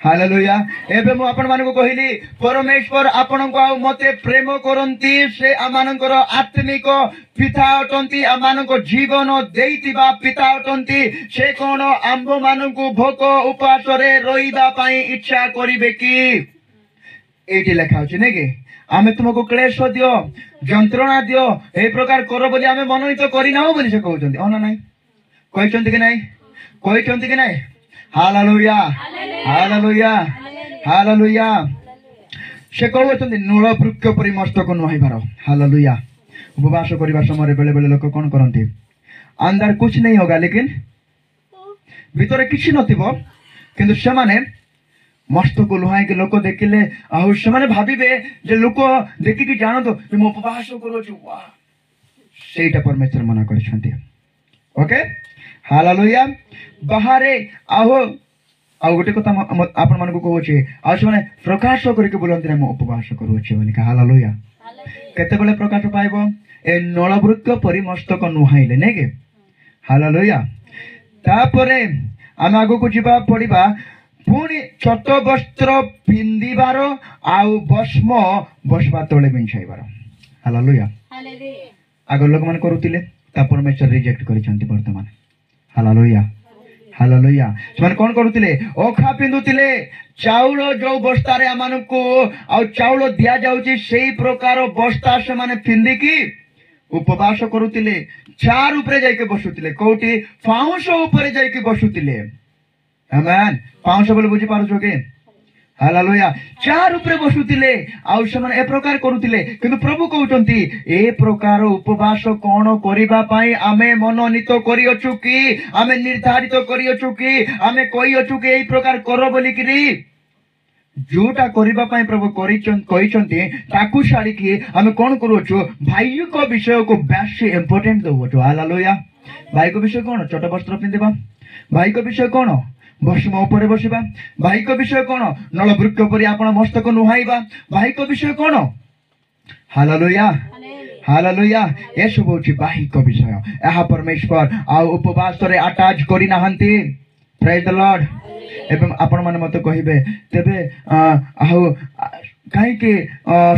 हालेलुया। एबे मु आपण मानको कहिली परमेश्वर आपण को आ मते प्रेम करंती, से आमानकर आत्मिक पिता अटंती, आमानको जीवन देइतिबा पिता अटंती। से कोन आम्भ मानको भोक उपास रे रहिबा पई इच्छा करिवे कि? एटी लेखा अछि नेके आमे तुमको क्लेश दियो, जंत्रणा दियो, ए प्रकार करो बोली आमे मनोनीत करि नाओ बोली से कहउचंती। ओना नाही कहउचंती कि नाही? कहउचंती कि नाही? Hallelujah, hallelujah, hallelujah. से कहउचंती नूल वृक्ष परि मस्तक नुआइबार। हालेलुया। उपवास करिबा समय बेले बेले लोक कोन करंती? अंदर कुछ नहीं होगा लेकिन भीतर किछि नथिबो, किंतु से माने मस्तक लुहाई के लोक देखिले आउ से माने भाबिबे जे लोक देखि कि जानो तो जे मो उपवास करूछु। वाह, सेटा परमेश्वर मना करछंती। Okay, hallelujah. बाहरे आहो आउ गोटे कथा आपण मानको कहउछि आ से माने प्रकाश करिके बोलंती मो उपवास करूछि बोली। हालेलुया। केते बेले प्रकाश पाइबो? ए नळवृक्ष परि मस्तक नुहाइले नेके। हालेलुया। तापरे आमे आगो को जिबा पड़िबा पुणी छोट वस्त्र पिंदिबार आउ भस्म बसबा तोले बिंछाइबार। हालेलुया। आगो लोक माने करूतिले ता परमेश्वर रिजेक्ट करिसंती वर्तमान हालेलुया हालेलुया ସେମାନେ କଣ କରୁଥିଲେ ଅଖା ପିନ୍ଧୁଥିଲେ ଚାଉଳ ଯୋଉ ବସ୍ତାରେ ଆମମାନଙ୍କୁ ଆଉ ଚାଉଳ ଦିଆଯାଉଛି ସେଇ ପ୍ରକାର ବସ୍ତା ସେମାନେ ପିନ୍ଧିକି ଉପବାସ କରୁଥିଲେ ଚାର ଉପରେ ଯାଇକି ବସୁଥିଲେ କୋଉଠି ପାଉଁଶ ଉପରେ ଯାଇକି ବସୁଥିଲେ ଆମେନ୍ ପାଉଁଶ ବୋଲି ବୁଝି ପାରୁଛ କି हालेलुया चार ऊपर बसुतिले आउ समान ए प्रकार करूतिले किंतु प्रभु कहउचंती ए प्रकार उपवास कोन करिबा पई आमे मनोनीत करियछु कि आमे निर्धारित करियछु कि आमे कहियछु कि ए प्रकार करो बोली कि जोटा करिबा पई प्रभु कहिचंती ताकू छाडी कि आमे कोन करूछु भाई को विषय को बेसी इंपोर्टेंट दउछु हालेलुया भाई को विषय कोन छोट वस्त्र पिंदिबा भाई को विषय कोन भस्म ऊपर बसिबा भाई को विषय कोन नल वृक्ष पर आपण मस्तक नुहाइबा भाई को विषय कोन हालेलुया हालेलुया ये सब होची भाई को विषय एहा परमेश्वर आ उपवास रे अटैच करि नाहंती प्रेज द लॉर्ड एवं आपण मन मत कहिबे तेबे आउ काहे कि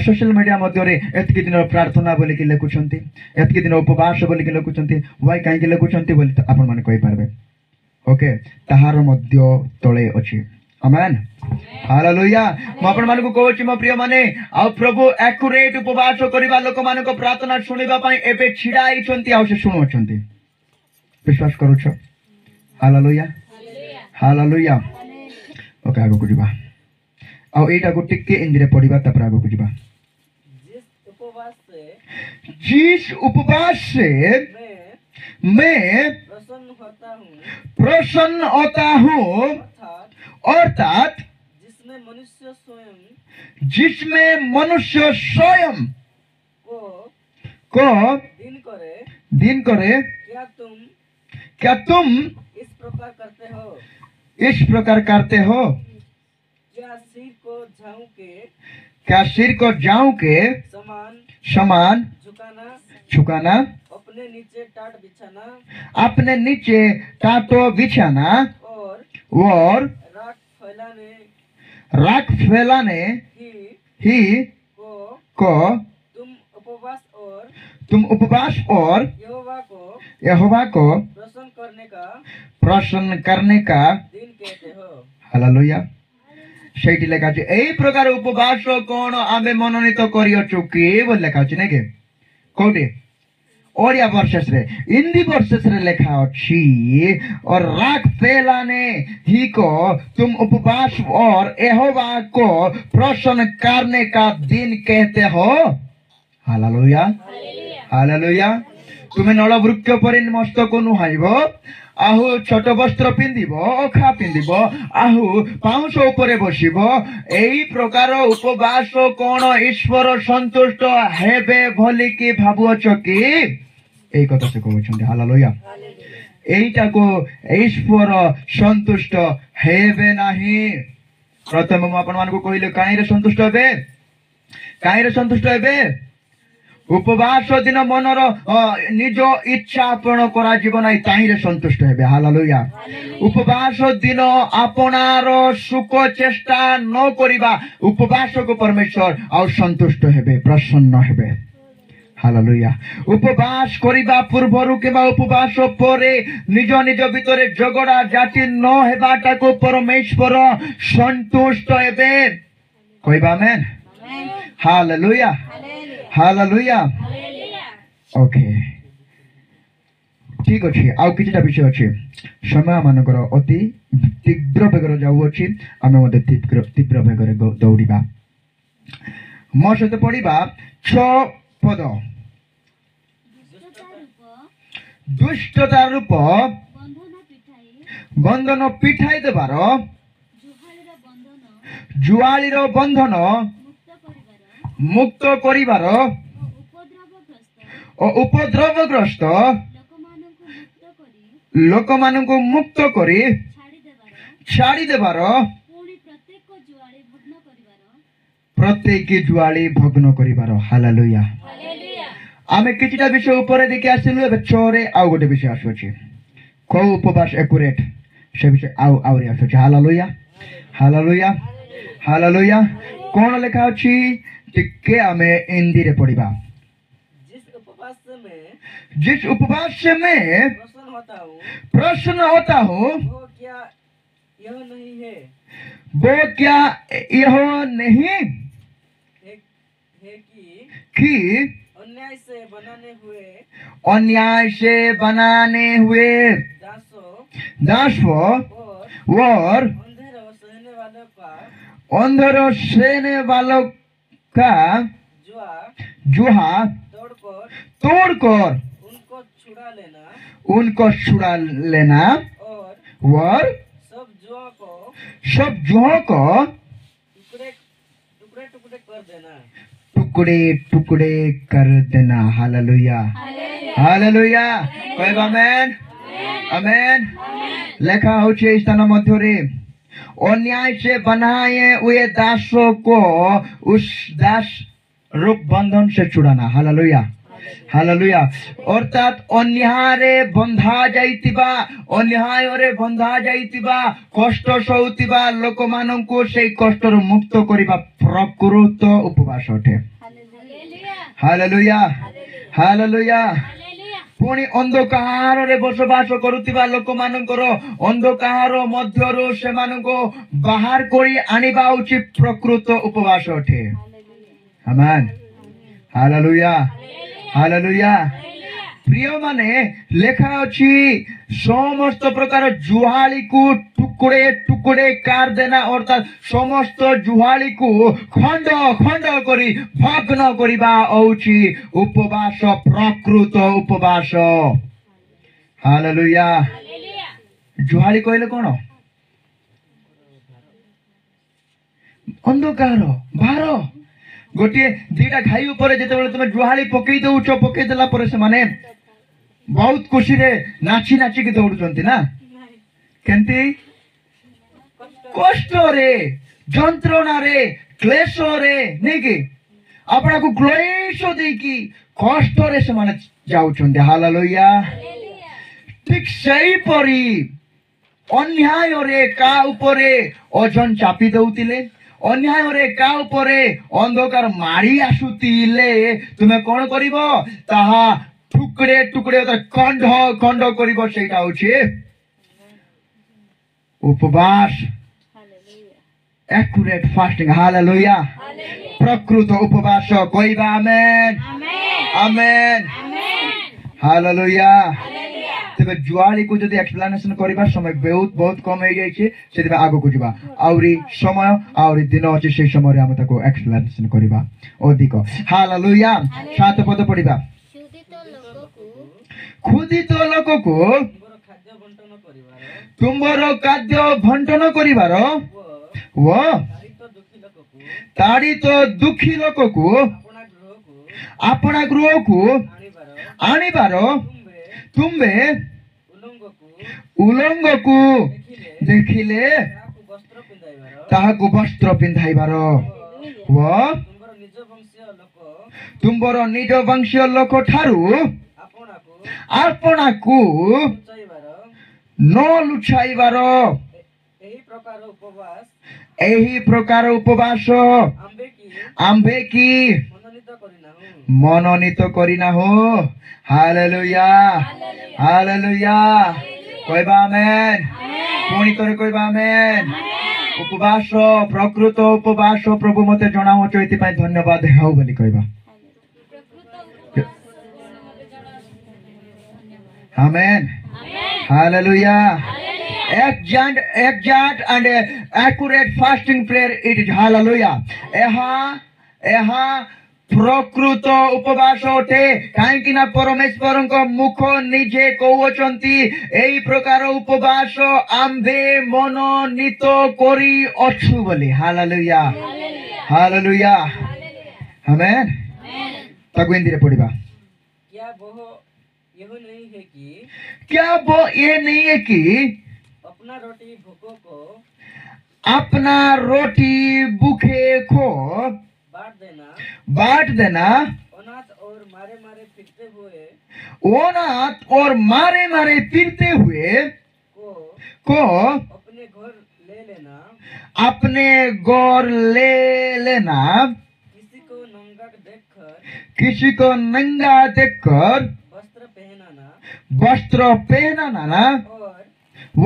सोशल मीडिया मध्य रे एतकी दिन प्रार्थना बोली कि लेखुछंती एतकी दिन उपवास बोली कि लेखुछंती वाई काहे कि लेखुछंती बोली आपण मन कहि पारबे ओके ताहार मध्य तळे अछि आमेन हालेलुया म आपण मान को कहउछि म प्रिय माने आ प्रभु एक्युरेट उपवास करिबा लोक मान को प्रार्थना सुनिबा पई एबे छिडा आइछंती आ से सुनुछंती विश्वास करूछ हालेलुया हालेलुया ओके आगो कुजिबा आ एटा को टिके इंद्रे पडिबा तपर आगो कुजिबा जिस उपवास से मैं प्रसन्न होता हूँ अर्थात जिसमें मनुष्य स्वयं को दिन करे क्या तुम इस प्रकार करते हो क्या सिर को जाऊं के समान झुकाना अपने नीचे टाटो बिछाना और राख फैलाने ही को तुम उपवास और यहोवा को प्रसन्न करने का दिन कहते हो हालेलुया সেইটি লেখা আছে এই প্রকার উপবাস কোন আমি মনোনীত করিয়ছু কি বলে লেখা আছে নাকি কোটি ओडिया वर्सेस रे हिंदी वर्सेस रे लिखा अछि और राख फैलाने ही को तुम उपवास और यहोवा को प्रसन्न करने का दिन कहते हो हालेलुया हालेलुया तुम्हें नल वृक्ष पर मस्तक नुहाइबो आहु छोट वस्त्र पिंदिबो अखा पिंदिबो आहु पाउंस ऊपर बसिबो एई प्रकार उपवास कोन ईश्वर संतुष्ट हेबे भली की भाबुअछ कि এই কথা সে কইছন্তি হালেলুয়া এইটাকো ईश्वर संतुष्ट हेबे नाही प्रथम म आपण मानको कहिले काईरे संतुष्ट हेबे उपवास दिन मनर निज इच्छा पूर्ण करा जीवन आई ताहिरे संतुष्ट हेबे हालेलुया उपवास दिन आपनार सुख चेष्टा न करिबा उपवास को परमेश्वर आ संतुष्ट हेबे प्रसन्न हेबे हालेलुया उपवास करिबा पूर्वरु केबा उपवास परे निज निज भितरे झगड़ा जाति न हेबाटा को परमेश्वर संतुष्ट हेबे कहबा आमेन हालेलुया हालेलुया ओके ठीक अछि आउ किछटा विषय अछि समय मानकर अति तीव्र बेगर जाउ अछि आमे मते तीव्र बेगर दौड़िबा मो सहित पढिबा 6 पद दुष्टता रूप बंधन पिठाई देबार जुआलीर बंधन मुक्त करिबार और उपद्रवग्रस्त लोक मानक मुक्त करी छाड़ी देबार प्रत्येक जुआली भग्न करिबार हालेलुया आमे किछटा विषय ऊपर देखि आसिलु एबे छोरे आउ गोटे विषय आसुछि को उपवास एक्युरेट से विषय आउरी आसुछि हालेलुया हालेलुया हालेलुया कोन लेखा अछि टिके आमे हिंदी रे पढिबा जिस उपवास से मैं प्रसन्न होता हूँ वो क्या यह नहीं है वो क्या यह नहीं है कि अन्याय से बनाने हुए दासों और अंधेरों सहने वालों का जुहा तोड़कर उनको छुड़ा लेना और सब जुओं को टुकड़े टुकड़े कर देना हालेलुया हालेलुया कहबा आमेन आमेन লেখা হচ্ছে এই স্থান মধ্যে अन्याय से बनाए हुए दासों को उस दास रूप बंधन से छुड़ाना हालेलुया हालेलुया अर्थात अन्यायरे बंधा जाइतिबा अन्यायरे बंधा जाइतिबा कष्ट सहुतिबा लोकमानंकु सेई कष्टर मुक्त करिबा प्रकृत उपवास अटे हालेलुया हालेलुया पुणी अंधकार बसवास करुवा लोक मानकर अंधकार मध्यरु सेमानंको बाहर करी आनिबा उचित प्रकृत उपवास अटे आमेन हालेलुया हालेलुया प्रिय माने लेखा अछि समस्त प्रकार जुहाली को टुकड़े टुकड़े कर देना अर्थात समस्त जुहाली को खंड खंड करी भग्न करिबा औछि उपवास प्रकृत उपवास हालेलुया जुहाली कहले कोन अंधकार भार गोटे दीटा घाई ऊपर जेतेबेले तुम जुहाली पकई दउछ पकई देला पर से माने बहुत खुशी रे नाची नाची के दौड़ुचंती ना केंती कष्ट रे जंत्रणा रे क्लेश रे नहीं कि अपना को क्लेश देकी कष्ट रे से माने जाउचंती हालेलुया ठीक सही परी अन्याय रे का ऊपरे ओजन चापी दउतिले अन्याय रे का ऊपरे अंधकार मारी आसुतिले तुमे कोन करिवो ताहा टुकड़े टुकड़े खंड खंड करिवो सेटा होछि उपवास एक्यूरेट फास्टिंग हालेलुया प्रकृत उपवास कहबा आमेन आमेन हालेलुया तबे जुआली को जदि एक्सप्लेनेशन करिबा समय बहुत बहुत कम हो जाय छे सेदिबा आगो को जिबा आउरी समय आउरी दिन अछि से समय रे हम ताको एक्सप्लेनेशन करिबा अधिक हालेलुया सात पद पढिबा खुदित लोक को तुमरो खाद्य बंटन करिवार वो ताड़ी तो दुखी लोक को अपना गृह को आनिबार तुम्बे उलंग को देखिले ताहाकु वस्त्र पिंधाइबार वो तुमर निज वंशीय लोक ठारू आपना को न लुचाइबार एही प्रकार उपवास आम्भे की मनोनीत करिना हो हालेलुया हालेलुया कहबा आमेन पुणी करे कहबा आमेन उपवास प्रकृत उपवास प्रभु मते जणाओ चैति पय धन्यवाद हेउ बोली कहबा amen hallelujah exact and accurate fasting prayer it is hallelujah एहा प्रकृत उपवास अटे कहीं ना परमेश्वर मुख निजे कहउचंती एई प्रकार उपवास आम्भे मनोनीत करी अछु बोली हालेलुया हालेलुया आमेन ताको हिंदी रे पढिबा क्या वो ये नहीं है कि अपना रोटी भूखे को बांट देना अनाथ और मारे मारे फिरते हुए को अपने घर ले लेना किसी को नंगा देखकर वस्त्र पहनाना ना,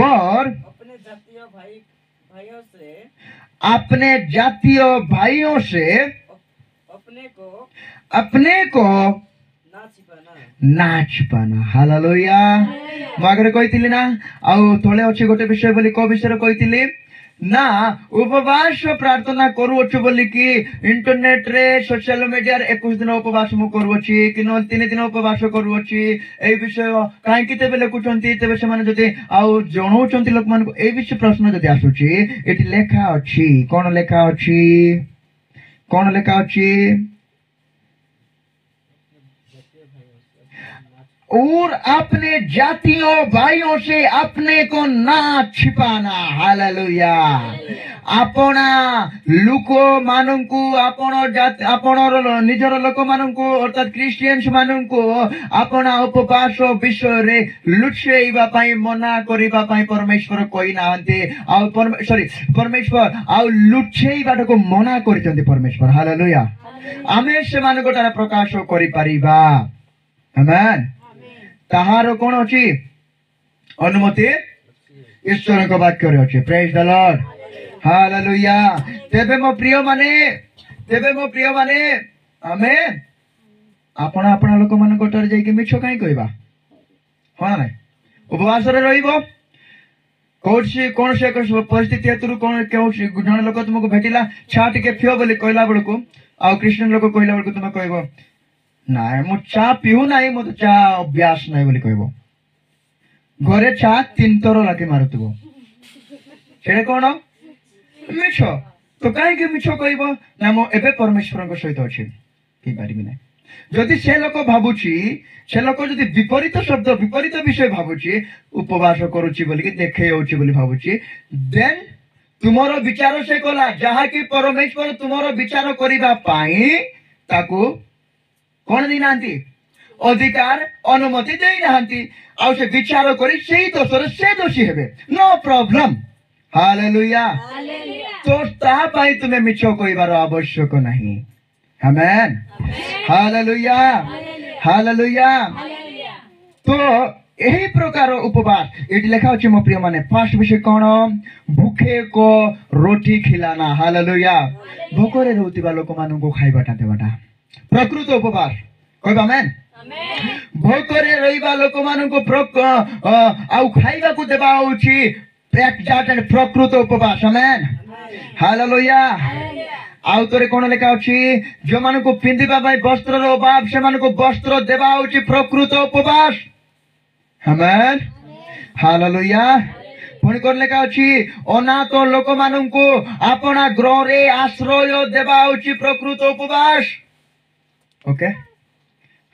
और अपने जातीय भाइयों से अपने जातीय भाइयों से अपने को ना छिपाना। हालेलुया। ମୁଁ ଆଗରେ କହିଥିଲି ନା, ଆଉ ତଳେ ଅଛି ଗୋଟେ ବିଷୟ ବୋଲି କୋଉ ବିଷୟରେ କହିଥିଲି ନା, ଉପବାସ ପ୍ରାର୍ଥନା କରୁଅଛୁ ବୋଲିକି ଇଣ୍ଟରନେଟ ରେ ସୋସିଆଲ ମିଡିଆରେ 21 ଦିନ ଉପବାସ ମୁଁ କରୁଅଛି କି 3 ଦିନ ଉପବାସ କରୁଅଛି, ଏଇ ବିଷୟ କାହିଁକି ତେବେ ଲେଖୁଛନ୍ତି, ତେବେ ସେମାନେ ଯଦି ଆଉ ଜଣଉଛନ୍ତି ଲୋକମାନଙ୍କୁ, ଏଇ ବିଷୟ ପ୍ରଶ୍ନ ଯଦି ଆସୁଛି, ଏଠି ଲେଖା ଅଛି, କଣ ଲେଖା ଅଛି, କଣ ଲେଖା ଅଛି, और अपने जातियों भाइयों से अपने को ना छिपाना। हालेलुया। अपना लोक मानंकु आपण निजर लोक मानंकु अर्थात क्रिश्चियन्स मानंकु अपना उपवास विषय रे लुचेइबा पई मना करिबा पई परमेश्वर कहि नाहंते, आ सॉरी परमेश्वर आ लुचेइबाटको मना करितंते परमेश्वर। हालेलुया। आमे से मानकटार प्रकाश करि परिबा। आमेन। ताहार कौन अच्छी अनुमति ईश्वर को वाक्य रे अच्छे। Praise the lord. हालेलुया। तेबे मो प्रिय माने आमेन। आपण आपण लोक मान कोटर जाई के मिछ काई कहबा, हां ना उपवास रे रहिबो, कोसी कोन से परिस्थिति हेतु कोन केउ जण लोक तुमको भेटिला छा टिके पियो बोली कहला बेलको, आ क्रिश्चियन लोक कहला बेलको तुम कहबो ना मु चा पीऊ ना, मत चा अभ्यास ना बोली कहबो, घरे चा 3 थर लाके मारुतबो, सेडे कोन मिछ। तो काहे के मिछ कहबो ना मो एबे परमेश्वर को सहित अछि की पारिबि ना। जदि से लोक भाबुची, से लोक जदि विपरीत शब्द विपरीत विषय भाबुची, उपवास करूची बोली के देखे होची बोली भाबुची, देन तुमरो विचार से कोला जहा कि परमेश्वर तुमरो विचार करिबा पाई ताकू कौन दी नांती अधिकार अनुमति दे नांती, आ से विचार करी सेही दोषर से दोषी हेबे, नो प्रॉब्लम। हालेलुया। तो ता पाई तुम्हें मिछ कहबार आवश्यक नहीं। आमेन। हालेलुया। हालेलुया। तो यही प्रकार उपवास ये लिखा अच्छे मो प्रिय माने। फर्स्ट विषय कौन, भूखे को रोटी खिलाना। हालेलुया। भोकरे रहउतिबा लोक मानु को खाइबाटा देबाटा प्रकृत उपवास कहबा। आमेन। भोकरे रहिबा लोक मानु को आउ खाइबा को देबा होची एक्जाक्ट एंड प्रकृत उपवास। आमेन। हालेलुया। आउ तोरे कोन लेखा अछि, जो मानु को पिंदिबा बाय वस्त्र रो अभाव से मानु को वस्त्र देबा होची प्रकृत उपवास। आमेन। हालेलुया। पुणी कोन लेखा अछि, अनाथ लोक मानु को अपना गृह रे आश्रय देबा होची प्रकृत उपवास। ओके।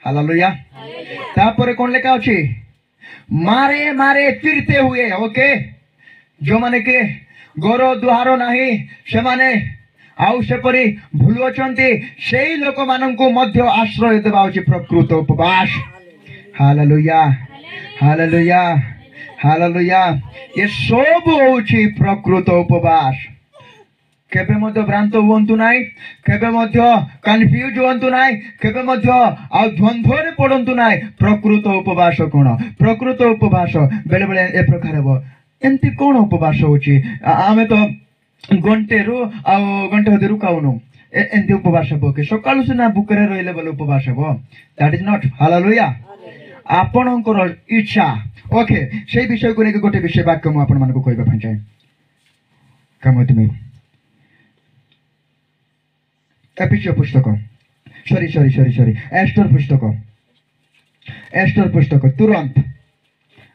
हालेलुया। तापर कोन लेखा अछि, मारे मारे फिरते हुए। ओके। जो माने के गोरो दुहारो नाही से माने आउ से परी भूलु अछंती सेही लोक माननकु मध्य आश्रय देबा होची प्रकृत उपवास। हालेलुया। हालेलुया। हालेलुया। ये सब होची प्रकृत उपवास। केबे मध्य भ्रांत हुअंतु नाई, केबे मध्य कन्फ्यूज हुअंतु नाई, केबे मध्य आ द्वंद्वरे पड़ंतु नाई। प्रकृत उपवास कोन, प्रकृत उपवास बेले बेले ए प्रकार हो एंती कोन उपवास होची, आमे तो घंटे रु आ घंटे हदेरु काउनु एंती उपवास हो के सकाळु सुना भूकरे रहिले बोले उपवास हो, दैट इज नॉट। हालेलुया। आपणकर इच्छा। ओके। से विषय को लेके गोटे विषय वाक्य मु आपण मानको कहबा पई चाहे कम तुम एपिसोड पुस्तक सॉरी एस्टर पुस्तक तुरंत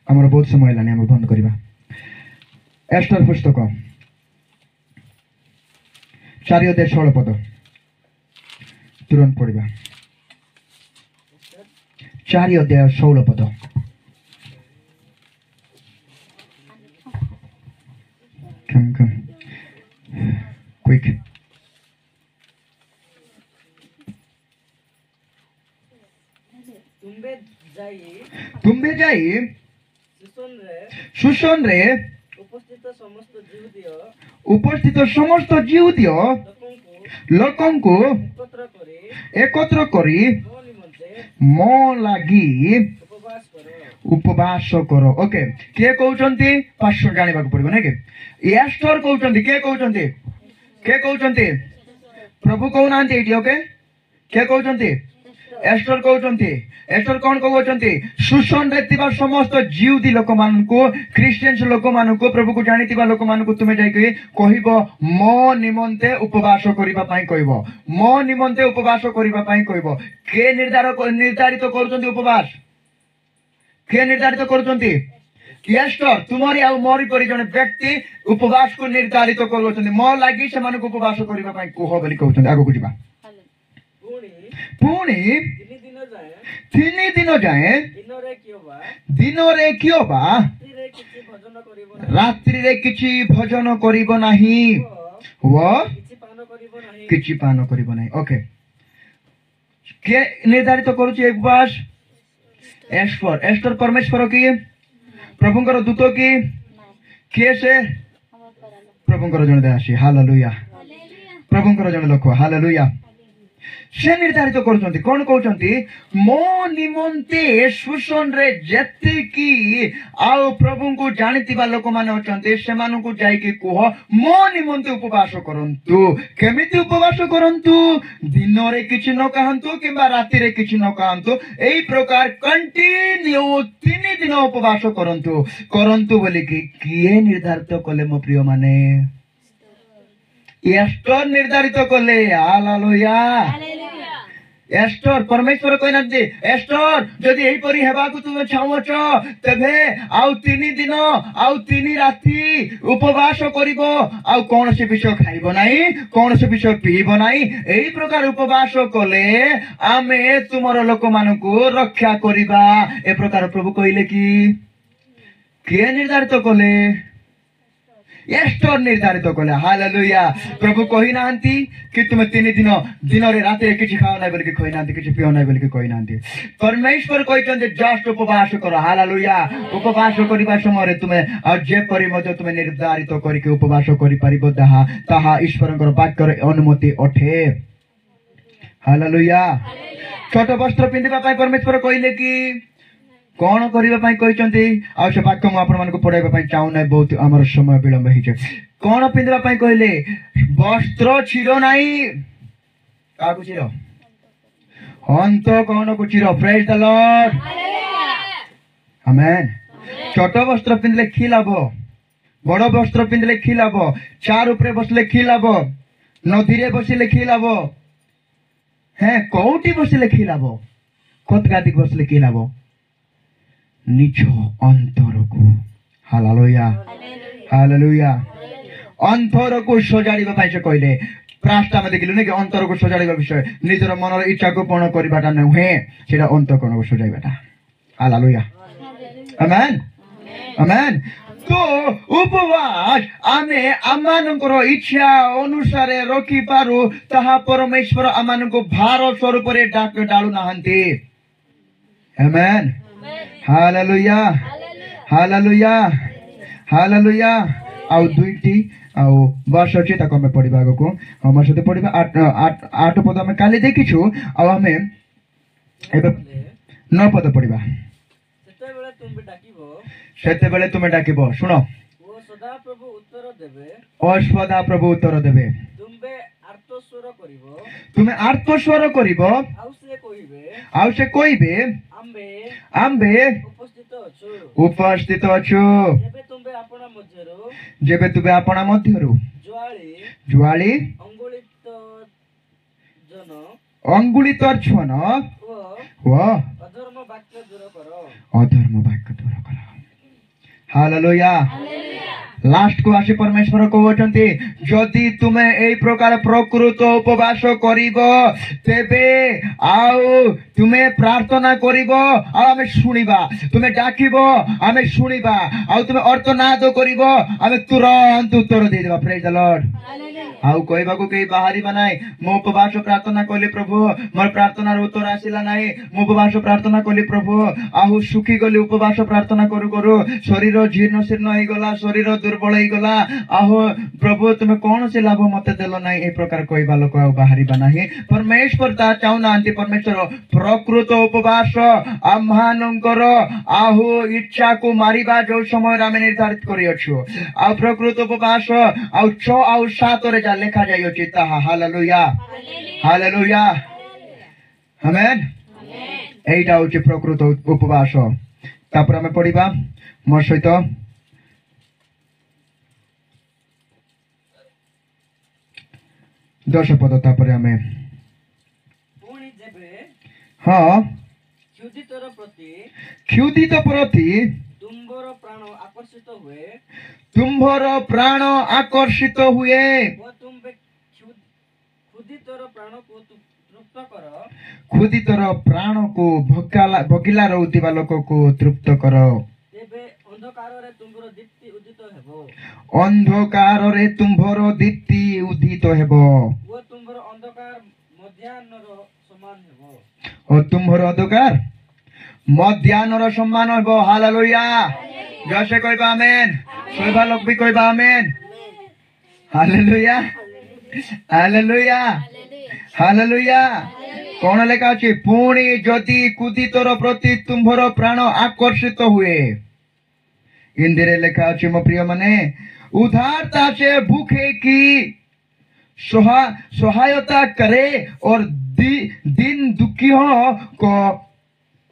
हमर बहुत समय लानी हम बंद करबा। एस्टर पुस्तक 4 अध्याय 16 पद तुरंत पढ़िबा। 4 अध्याय 16 पद। कम क्विक। तुम्बे जाई सुसन रे उपस्थित समस्त जिहुदीय लोकन को एकत्र करी मो लागी ଉପବାସ କର। ଓକେ, କିଏ କହୁଛନ୍ତି? ପାଷ୍ଟର ଜାଣିବାକୁ ପଡିବ ନାଇଁ କି? ଏଷ୍ଟର କହୁଛନ୍ତି। କିଏ କହୁଛନ୍ତି? କିଏ କହୁଛନ୍ତି? ପ୍ରଭୁ କହୁନାହାନ୍ତି ଏଇଠି। ଓକେ, କିଏ କହୁଛନ୍ତି? ଏଷ୍ଟର କହୁଛନ୍ତି। ଏଷ୍ଟର କଣ କହୁଛନ୍ତି? ସୁସନରେ ଥିବା ସମସ୍ତ ଜିଉଦି ଲୋକମାନଙ୍କୁ, ଖ୍ରୀଷ୍ଟିଆନ ଲୋକମାନଙ୍କୁ, ପ୍ରଭୁକୁ ଜାଣିଥିବା ଲୋକମାନଙ୍କୁ ତୁମେ ଯାଇକି କହିବ ମୋ ନିମନ୍ତେ ଉପବାସ କରିବା ପାଇଁ କହିବ। ମୋ ନିମନ୍ତେ ଉପବାସ କରିବା ପାଇଁ କହିବ। କିଏ ନିର୍ଦ୍ଧାରିତ କରୁଛନ୍ତି ଉପବାସ? କିଏ ନିର୍ଦ୍ଧାରିତ କରୁଛନ୍ତି? ଏଷ୍ଟର ତୁମରି ଆଉ ମୋରି ପରି ଜଣେ ବ୍ୟକ୍ତି ଉପବାସକୁ ନିର୍ଦ୍ଧାରିତ କରୁଛନ୍ତି। ମୋ ଲାଗି ସେମାନଙ୍କୁ ଉପବାସ କରିବା ପାଇଁ କୁହ ବୋଲି କହୁଛନ୍ତି। ଆଗକୁ ଯିବା। ପୁଣି ପୁଣି 3 ଦିନ ଯାଏ 3 ଦିନ ଯାଏ ଦିନରେ କିଏ ବା ଦିନରେ କିଏ ବା ରାତିରେ କିଛି ଭୋଜନ କରିବ ନାହିଁ ରାତ୍ରିରେ କିଛି ଭୋଜନ କରିବ ନାହିଁ ଓ କିଛି ପାନ କରିବ ନାହିଁ। କିଛି ପାନ କରିବ ନାହିଁ। ଓକେ, କିଏ ନିର୍ଦ୍ଧାରିତ କରୁଛି ଏ ଉପବାସ? ଏଷ୍ଟର। ଏଷ୍ଟର ପରମେଶ୍ୱର କିଏ? ପ୍ରଭୁଙ୍କର ଦୂତ କି? କିଏ ସେ? ପ୍ରଭୁଙ୍କର ଜଣେ ଦାସୀ। ହାଲେଲୁୟା। ପ୍ରଭୁଙ୍କର ଜଣେ ଲୋକ। ହାଲେଲୁୟା। ସେ ନିର୍ଦ୍ଧାରିତ କରୁଛନ୍ତି। କଣ କହୁଛନ୍ତି? ମୋ ନିମନ୍ତେ ସୁସନରେ ଯେତିକି ଆଉ ପ୍ରଭୁଙ୍କୁ ଜାଣିଥିବା ଲୋକମାନେ ଅଛନ୍ତି ସେମାନଙ୍କୁ ଯାଇକି କୁହ ମୋ ନିମନ୍ତେ ଉପବାସ କରନ୍ତୁ। କେମିତି ଉପବାସ କରନ୍ତୁ? ଦିନରେ କିଛି ନ ଖାଆନ୍ତୁ କିମ୍ବା ରାତିରେ କିଛି ନ ଖାଆନ୍ତୁ। ଏଇ ପ୍ରକାର କଣ୍ଟିନ୍ୟୁ 3 ଦିନ ଉପବାସ କରନ୍ତୁ ବୋଲିକି କିଏ ନିର୍ଦ୍ଧାରିତ କଲେ ମୋ ପ୍ରିୟ ମାନେ? ଏଷ୍ଟର ନିର୍ଦ୍ଧାରିତ କଲେ। ହାଲେଲୁୟା। ଏଷ୍ଟର ପରମେଶ୍ୱର କହିନାହାନ୍ତି ଏଷ୍ଟର ଯଦି ଏହିପରି ହେବାକୁ ତୁମେ ଚାହୁଁଛ ତେବେ ଆଉ 3 ଦିନ ଆଉ 3 ରାତି ଉପବାସ କରିବ, ଆଉ କୌଣସି ବିଷୟ ଖାଇବ ନାହିଁ, କୌଣସି ବିଷୟ ପିଇବ ନାହିଁ। ଏଇ ପ୍ରକାର ଉପବାସ କଲେ ଆମେ ତୁମର ଲୋକମାନଙ୍କୁ ରକ୍ଷା କରିବା। ଏ ପ୍ରକାର ପ୍ରଭୁ କହିଲେ କି? କିଏ ନିର୍ଦ୍ଧାରିତ କଲେ? ଏଷ୍ଟର ନିର୍ଦ୍ଧାରିତ କଲେ। ହାଲେଲୁୟା। ପ୍ରଭୁ କହିନାହାନ୍ତି କି ତୁମେ 3 ଦିନ ଦିନରେ ରାତିରେ କିଛି ଖାଅ ନାହିଁ ବୋଲିକି କହିନାହାନ୍ତି, କିଛି ପିଅ ନାହିଁ ବୋଲିକି କହିନାହାନ୍ତି। ପରମେଶ୍ୱର କହିଛନ୍ତି ଜଷ୍ଟ ଉପବାସ କର। ହାଲେଲୁୟା। ଉପବାସ କରିବା ସମୟରେ ତୁମେ ଆଉ ଯେପରି ମଧ୍ୟ ତୁମେ ନିର୍ଦ୍ଧାରିତ କରିକି ଉପବାସ କରିପାରିବ ତାହା ଈଶ୍ୱରଙ୍କର ବାକ୍ୟର ଅନୁମତି ଅଟେ। ହାଲେଲୁୟା। ଛୋଟ ବସ୍ତ୍ର ପିନ୍ଧିବା ପାଇଁ ପରମେଶ୍ୱର କହିଲେ କି? କଣ କରିବା ପାଇଁ କହିଛନ୍ତି? ଆଉ ସେ ବାକ୍ୟ ମୁଁ ଆପଣମାନଙ୍କୁ ପଢାଇବା ପାଇଁ ଚାହୁଁନାହିଁ, ବହୁତ ଆମର ସମୟ ବିଳମ୍ବ ହେଇଛି। କଣ ପିନ୍ଧିବା ପାଇଁ କହିଲେ? ବସ୍ତ୍ର ଚିର ନାହିଁ। କାହାକୁ ଚିର? ଅନ୍ତଃକରଣକୁ ଚିର। ପ୍ରେଜ୍ ଦ ଲର୍ଡ। ଆମେନ୍। ଛୋଟ ବସ୍ତ୍ର ପିନ୍ଧିଲେ କି ଲାଭ? ବଡ ବସ୍ତ୍ର ପିନ୍ଧିଲେ କି ଲାଭ? ଚାର ଉପରେ ବସିଲେ କି ଲାଭ? ନଦୀରେ ବସିଲେ କି ଲାଭ? କୋଉଠି ବସିଲେ କି ଲାଭ? ଖତଗାଦିକି ବସିଲେ କି ଲାଭ? ନିଜ ଅନ୍ତରକୁ। ହାଲେଲୁୟା। ହାଲେଲୁୟା। ଅନ୍ତରକୁ ସଜାଡ଼ିବା ପାଇଁ ସେ କହିଲେ। ପ୍ରାଷ୍ଟ ଆମେ ଦେଖିଲୁ ନାଇଁ କି? ଅନ୍ତରକୁ ସଜାଡ଼ିବା ବିଷୟ ନିଜର ମନର ଇଚ୍ଛାକୁ ପୂରଣ କରିବାଟା ନୁହେଁ, ସେଟା ଅନ୍ତଃକରଣକୁ ସଜାଇବାଟା। ହାଲେଲୁୟା। ଆମେନ୍। ଆମେନ୍। तो उपवास आमे आमानଙ୍କର ଇଚ୍ଛା ଅନୁସାରେ ରଖିପାରୁ ତାହା ପରମେଶ୍ୱର ଆମମାନଙ୍କୁ ଭାର ସ୍ୱରୂପରେ ଡାଳୁ ନାହାନ୍ତି। ଆମେନ୍। ହାଲେଲୁୟା। ହାଲେଲୁୟା। ହାଲେଲୁୟା। ଆଉ 2ଟି ଆଉ ବର୍ଷ ଅଛି ତାକୁ ଆମେ ପଢିବା ଆଗକୁ। ଆମ ସହିତ ପଢିବା 8 ପଦ ଆମେ କାଲି ଦେଖିଛୁ, ଆଉ ଆମେ ଏବେ 9 ପଦ ପଢିବା। ସେତେବେଳେ ତୁମେ ଡାକିବ। ଶୁଣ, ଓ ସଦାପ୍ରଭୁ ଉତ୍ତର ଦେବେ। ତୁମେ ଆର୍ତ୍ତସ୍ୱର କରିବ, ଆଉ ସେ କହିବେ ଆମ୍ଭେ ଉପସ୍ଥିତ ଅଛୁ। ଯେବେ ତୁମେ ଆପଣା ମଧ୍ୟରୁ ଜୁଆଳି ଅଙ୍ଗୁଳିତର୍ଜନ ଓ ଅଧର୍ମ ବାକ୍ୟ ଦୂର କର। ହାଲେଲୁୟା। ଲାଷ୍ଟ କୁ ଆସି ପରମେଶ୍ୱର କହୁଛନ୍ତି ଯଦି ତୁମେ ଏଇ ପ୍ରକାର ପ୍ରକୃତ ଉପବାସ କରିବ ତେବେ ଆଉ ତୁମେ ପ୍ରାର୍ଥନା କରିବ ଆଉ ଆମେ ଶୁଣିବା, ତୁମେ ଡାକିବ ଆମେ ଶୁଣିବା, ଆଉ ତୁମେ ଅର୍ତ୍ତନାଦ କରିବ ଆମେ ତୁରନ୍ତ ଉତ୍ତର ଦେଇଦେବା। ପ୍ରେଜ୍ ଦ ଲର୍ଡ। ଆଉ କହିବାକୁ କେହି ବାହାରିବା ନାହିଁ ମୁଁ ଉପବାସ ପ୍ରାର୍ଥନା କଲି ପ୍ରଭୁ ମୋର ପ୍ରାର୍ଥନାର ଉତ୍ତର ଆସିଲା ନାହିଁ ମୁଁ ଉପବାସ ପ୍ରାର୍ଥନା କଲି ପ୍ରଭୁ ଆଉ ଶୁଖିଗଲି ଉପବାସ ପ୍ରାର୍ଥନା କରୁ କରୁ ଶରୀର ଜୀର୍ଣ୍ଣ ଶୀର୍ଣ୍ଣ ହେଇଗଲା ଶରୀର ଦୁର୍ବଳ ହେଇଗଲା ଆଉ ପ୍ରଭୁ ତୁମେ କୌଣସି ଲାଭ ମତେ ଦେଲ ନାହିଁ ଏ ପ୍ରକାର କହିବା ଲୋକ ଆଉ ବାହାରିବା ନାହିଁ ପରମେଶ୍ୱର ତା ଚାହୁଁନାହାନ୍ତି ପରମେଶ୍ୱର ପ୍ରକୃତ ଉପବାସ ଆମମାନଙ୍କର ଆଉ ଇଚ୍ଛାକୁ ମାରିବା ଯୋଉ ସମୟରେ ଆମେ ନିର୍ଦ୍ଧାରିତ କରିଅଛୁ ଆଉ ପ୍ରକୃତ ଉପବାସ ଆଉ 6 ଆଉ 7 ଯାହା ଲେଖା ଯାଇଅଛି ତାହା ହାଲେଲୁୟା ହାଲେଲୁୟା ଆମେନ୍ এইটা হচ্ছে প্রকৃত উপবাস তারপর আমি পড়িবা মোর সহিত 10 পদ তারপরে আমি ପୁଣି ଯେବେ হ্যাঁ କ୍ଷୁଧିତର ପ୍ରତି ক্ষুধিত প্রতি ତୁମ୍ଭର ପ୍ରାଣ ଆକର୍ଷିତ ହୁଏ তুম্ভর প্রাণ আকর্ষিত হুয়ে ଓ ତୁମ୍ଭେ କ୍ଷୁଧିତର ପ୍ରାଣକୁ ତୃପ୍ତ କର ক্ষুধিতর প্রাণକୁ ଭୋକିଲା ରହୁଥିବା ଲୋକକୁ ତୃପ୍ତ କର ତେବେ ଅନ୍ଧକାରରେ ତୁମ୍ଭର ଦୀପ୍ତି ଉଦିତ ହେବ ଅନ୍ଧକାରରେ ତୁମ୍ଭର ଦୀପ୍ତି ଉଦିତ ହେବ ଓ ତୁମ୍ଭର ଅନ୍ଧକାର ମଧ୍ୟାହ୍ନର ସମାନ ହେବ ଓ ତୁମ୍ଭର ଅନ୍ଧକାର ମଧ୍ୟାହ୍ନର ସମାନ ହେବ ହାଲେଲୁୟା ଜୟସେ କହିବା ଆମେନ୍ ଶୋଇବା ଲୋକ ବି କହିବା ଆମେନ୍ ହାଲେଲୁୟା ହାଲେଲୁୟା ହାଲେଲୁୟା କଣ ଲେଖା ଅଛି ପୁଣି ଯଦି କୁଦିତର ପ୍ରତି ତୁମ୍ଭର ପ୍ରାଣ ଆକର୍ଷିତ ହୁଏ ହିନ୍ଦୀରେ ଲେଖା ଅଛି ମୋ ପ୍ରିୟ ମାନେ उधारता से भूखे की सहायता करे और दिन दुखियों को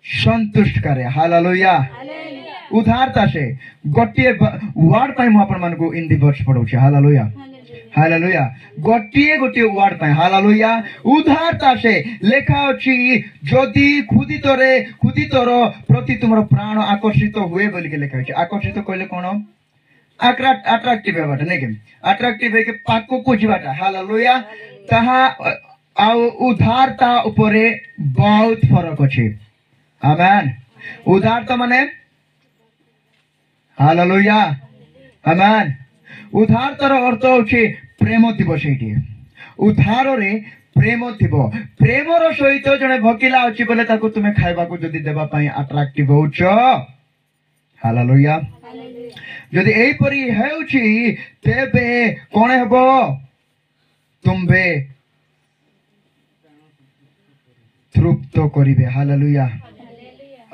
संतुष्ट करे हालेलुया उधारता से गोटे वार्ड पाई मु आपण मानको हिंदी वर्ष पढौछि हालेलुया हालेलुया गोटे गोटे वार्ड पाई हालेलुया उधारता से लेखा अछि जदि खुदितर प्रति तुमर प्राण आकर्षित हुए बोल के लेखा अछि आकर्षित कहले कोन अट्रैक्टिव हेबाटा नै के अट्रैक्टिव है के पाको को जीवाटा हालेलुया ताहा आउ उधारता उपरे बहुत फरक अछि आमेन उधारता माने हालेलुया आमेन उधारतार अर्थ होछि प्रेम थिबो सेठी उधार रे प्रेम थिबो प्रेमर सहित जने भकिला अछि बोले ताको तुमे खाइबा को जदी देबा पई अट्रैक्टिव होछ हालेलुया जदि एई परी हेउछि तेबे कोन हेबो तुमबे तृप्त करिवे हालेलुया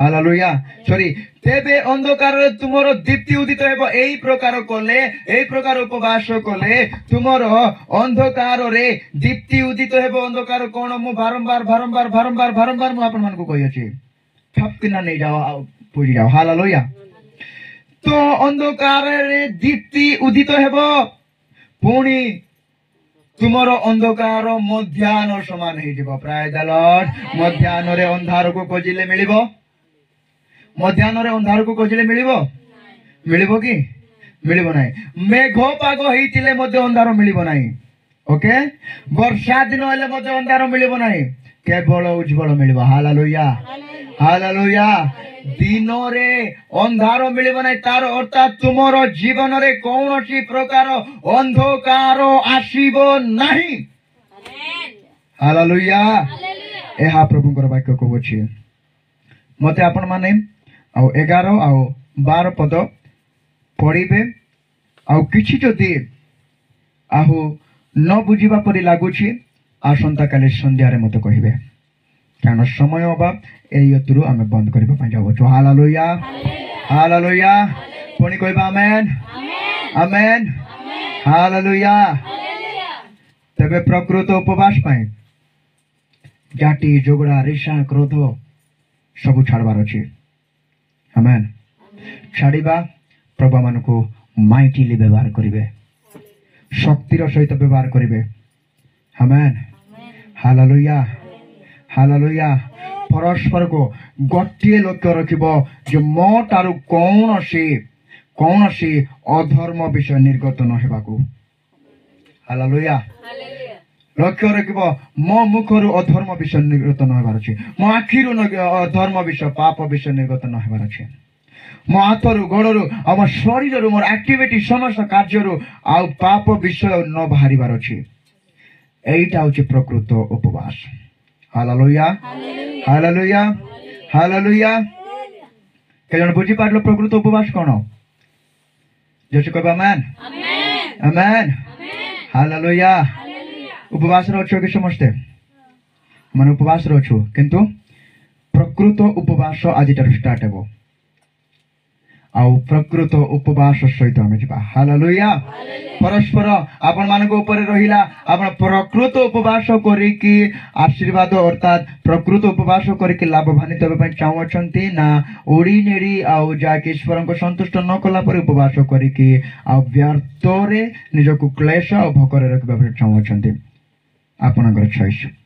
हालेलुया सॉरी तेबे अंधकार रे तुमरो दीप्ति उदित हेबो एई प्रकार कोले एई प्रकार उपवास कोले तुमरो अंधकार रे दीप्ति उदित हेबो अंधकार कोन मु बारंबार बारंबार बारंबार बारंबार मु आपन मन को कहि अछि ठपकिना नै जाओ पूजी जाओ हालेलुया तो अंधकार रे दीप्ति उदित हेबो पुणी तुमरो अंधकार मध्याह्न समान हे जिवो प्राय द लॉर्ड मध्याह्न रे अंधार को खोजिले मिलिबो मध्याह्न रे अंधार को खोजिले मिलिबो कि मिलिबो नाही मेघ पाग हेतिले मध्ये अंधार मिलिबो नाही ओके वर्षा दिन हेले मध्ये अंधार मिलिबो नाही केवल उज्जवल मिलिबो हालेलुया हालेलुया दिन रे अंधार मिलिबो नाही तार अर्थात तुमरो जीवन रे कोनोसी प्रकार अंधकार आसीबो नाही हालेलुया एहा प्रभुଙ୍କର वाक्य कहूछि मते आपण माने आ 11 आ 12 पद पढ़िबे आ किछि जदि आहु न बुझिबा परि लागुछि आसंता काले संध्या रे मते कहिबे कारण समय अभाव एई यतुरु आमे बंद करबा पय जाबो हालेलुया हालेलुया पुणी कहबा आमेन आमेन हालेलुया तबे प्रकृत उपवास पय जाति झगड़ा ईर्ष्या क्रोध सब छाड़बार अछि आमेन छाड़िबा प्रभु मानको माइटिली व्यवहार करिवे शक्तिर सहित व्यवहार करिवे आमेन हालेलुया हालेलुया परस्पर को गोटे लक्ष्य रखिबो जे मोटारु कौनसी अधर्म विषय निर्गत न हेबाकू हालेलुया लक्ष्य रखिबो मो मुखरु अधर्म विषय निर्गत न हेबार अछि मो आखिरु अधर्म विषय पाप विषय निर्गत न हेबार अछि ମୋ ହାତରୁ ଗୋଡ଼ରୁ ଆଉ ମୋ ଶରୀରରୁ ମୋର ଆକ୍ଟିଭିଟି ସମସ୍ତ କାର୍ଯ୍ୟରୁ ଆଉ ପାପ ବିଷୟ ନ ବାହାରିବାର ଅଛି। এইটা হচ্ছে প্রকৃত উপবাস। Hallelujah hallelujah hallelujah. কেজন বুঝি পারলো প্রকৃত উপবাস কোন? যেসু কইবা আমেন আমেন হালেলুয়া। উপবাস রয়েছ কি সমস্তে? মানে উপবাস রয়েছ, কিন্তু প্রকৃত উপবাস আজিটার স্টার্ট হব। ଆଉ ପ୍ରକୃତ ଉପବାସ ସହିତ ଆମେ ଯିବା। ହାଲେଲୁୟା। ପରସ୍ପର ଆପଣ ମାନଙ୍କ ଉପରେ ରହିଲା ଆପଣ ପ୍ରକୃତ ଉପବାସ କରିକି ଆଶୀର୍ବାଦ ଅର୍ଥାତ୍ ପ୍ରକୃତ ଉପବାସ କରିକି ଲାଭବାନ୍ୱିତ ହେବା ପାଇଁ ଚାହୁଁଛନ୍ତି ନା ଉଡ଼ି ନେଡ଼ି ଆଉ ଯାହାକି ଈଶ୍ୱରଙ୍କୁ ସନ୍ତୁଷ୍ଟ ନ କଲା ପରେ ଉପବାସ କରିକି ଆଉ ବ୍ୟର୍ଥରେ ନିଜକୁ କ୍ଲେଶ ଆଉ ଭୋକରେ ରଖିବା ପାଇଁ ଚାହୁଁଛନ୍ତି? ଆପଣଙ୍କର ଚଏସ୍।